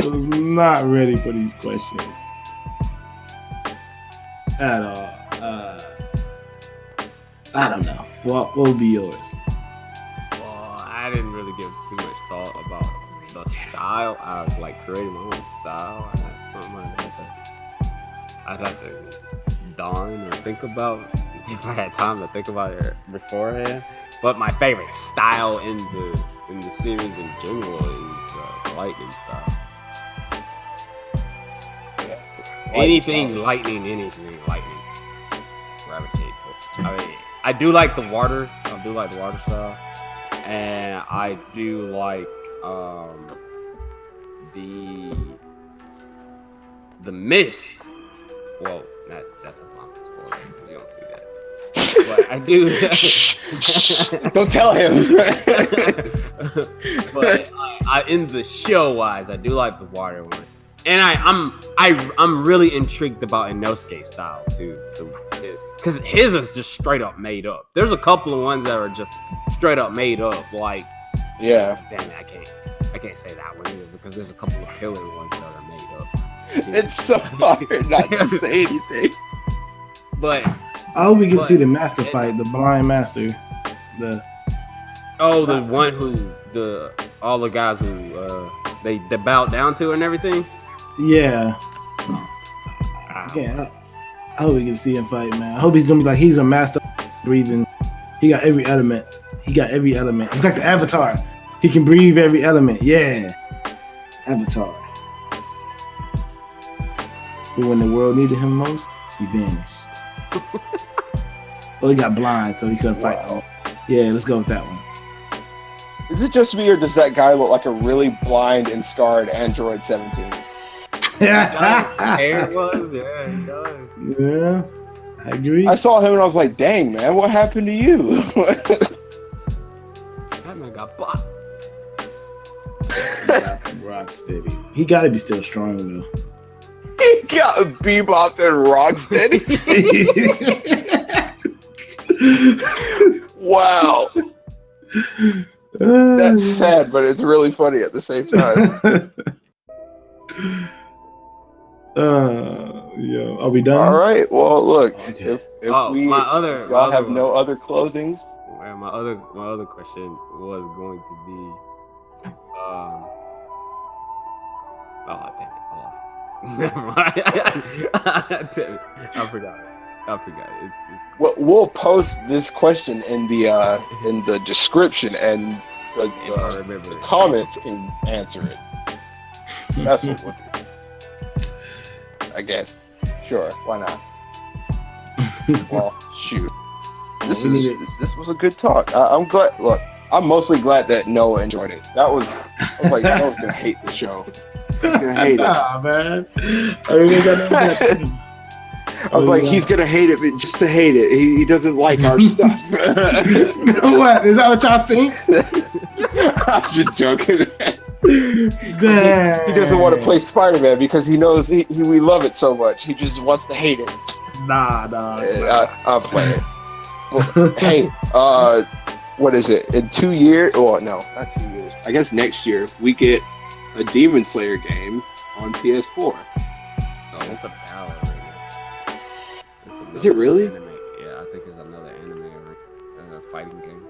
was not ready for these questions at all. I don't know. What will be yours?
Well, I didn't really give too much thought about the style. I was like creating my own style. That's something I'd have to darn or think about if I had time to think about it beforehand. But my favorite style in the series in general is the lightning style. Anything lightning, gravitate towards. I mean, I do like the water. I do like the water style, and I do like the The Mist. Well, that's a long spoiler. You don't see that. But I do.
Don't tell him.
But in the show wise, I do like the water one, and I'm really intrigued about Inosuke's style too, because his is just straight up made up. There's a couple of ones that are just straight up made up. Like,
yeah,
damn it, I can't say that one either because there's a couple of pillar ones that are made up.
It's so hard not to say anything.
But
I hope we can see the master fight, the blind master. The
one who all the guys who they bowed down to and everything.
Yeah. I hope we can see him fight, man. I hope he's gonna be like he's a master breathing. He got every element. It's like the Avatar. He can breathe every element. Yeah. Avatar. But when the world needed him most, he vanished. Well, he got blind, so he couldn't fight. Yeah, let's go with that one.
Is it just me, or does that guy look like a really blind and scarred Android 17?
Hair was, yeah, he does.
Yeah, I agree.
I saw him and I was like, dang, man, what happened to you?
That man got blocked.
Rock steady. He got to be still strong, though.
He got bebopped and rock steady. Wow. That's sad, but it's really funny at the same time.
Yeah. Are we done?
All right. Well, look.
Okay.
If y'all have no other closings.
My other question was going to be, oh damn it, I lost. Never mind. Damn it. I forgot it. It's cool.
We'll post this question in the description, and the comments can answer it. That's what we'll do. I guess. Sure. Why not? Well, shoot. This was a good talk. I'm glad. Look, I'm mostly glad that Noah enjoyed it. I was like, Noah's gonna hate the show. He's gonna hate it.
Nah, man.
I was like, he's gonna hate it, but just to hate it. He doesn't like our stuff.
What? Is that what y'all think?
I'm just joking.
Damn.
He doesn't want to play Spider-Man because he knows we love it so much. He just wants to hate it.
Nah.
I'll play it. Well, hey, what is it? In 2 years? Oh, no, not 2 years. I guess next year we get a Demon Slayer game on PS4.
Oh, it's a ballad.
Is it really?
Anime. Yeah, I think it's another anime fighting game.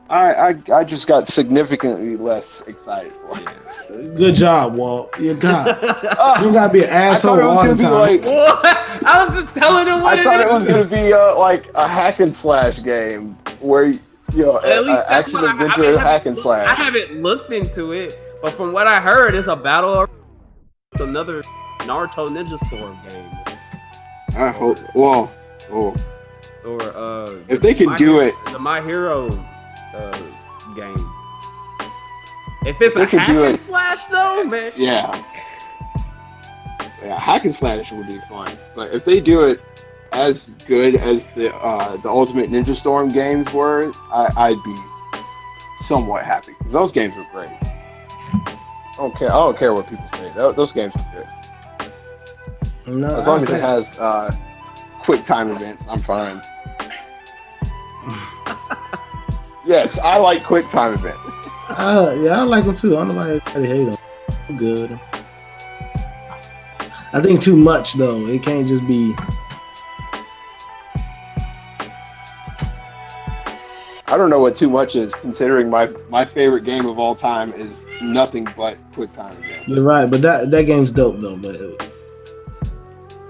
I just got significantly less excited for it.
Yeah.
Good job, Walt. You gotta be an asshole all the time.
Like,
what? I was just telling him what
I thought it was gonna be like a hack and slash game where action adventure hack and slash.
I haven't looked into it, but from what I heard, it's a battle with another Naruto Ninja Storm game.
I hope. Well,
or
if they can do it,
the My Hero game. If it's a hack and slash, though, man.
Yeah, hack and slash would be fun. But if they do it as good as the Ultimate Ninja Storm games were, I'd be somewhat happy because those games were great. I don't care what people say. Those games were good.
No,
as long as it has quick time events, I'm fine. Yes, I like quick time events.
Yeah, I like them too. I don't know why everybody hate them. I'm good. I think too much though. It can't just be.
I don't know what too much is, considering my favorite game of all time is nothing but quick time events.
You're right, but that game's dope though. But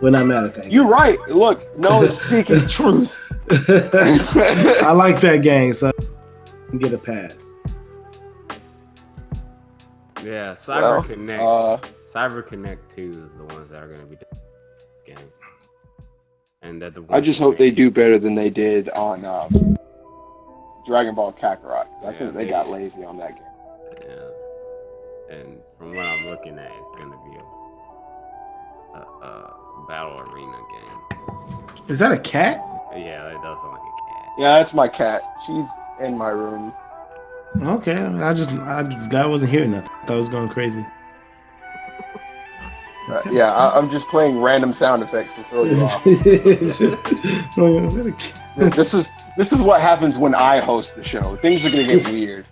we're not mad at that.
You're right. Look, Noah's speaking truth.
I like that game, so I can get a pass.
Yeah, Cyber Connect 2 is the ones that are going to be game. And that
I just hope they do better than they did on Dragon Ball Kakarot. I think they got lazy on that game.
Yeah. And from what I'm looking at, it's going to be battle arena game.
Is that a cat?
Yeah, it does sound like a cat.
Yeah, that's my cat. She's in my room.
Okay, I wasn't hearing nothing. I thought it was going crazy.
I'm just playing random sound effects to throw you off.
Is that a cat?
This is what happens when I host the show. Things are gonna get weird.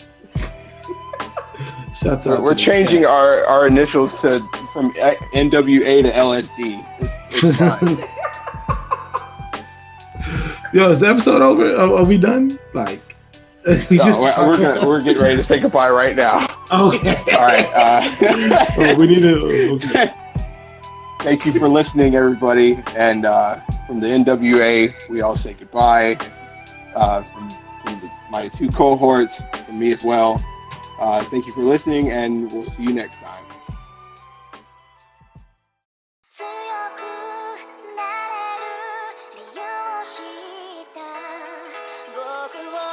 Shouts out.
We're changing our initials from N.W.A to LSD. It's fine.
Yo, is the episode over? Are we done? Like,
we're getting ready to say goodbye right now.
Okay.
All right.
We need to. Okay.
Thank you for listening, everybody. And from the N.W.A, we all say goodbye. From my two cohorts, from me as well. Thank you for listening, and we'll see you next time.
強くなれる理由を知った僕を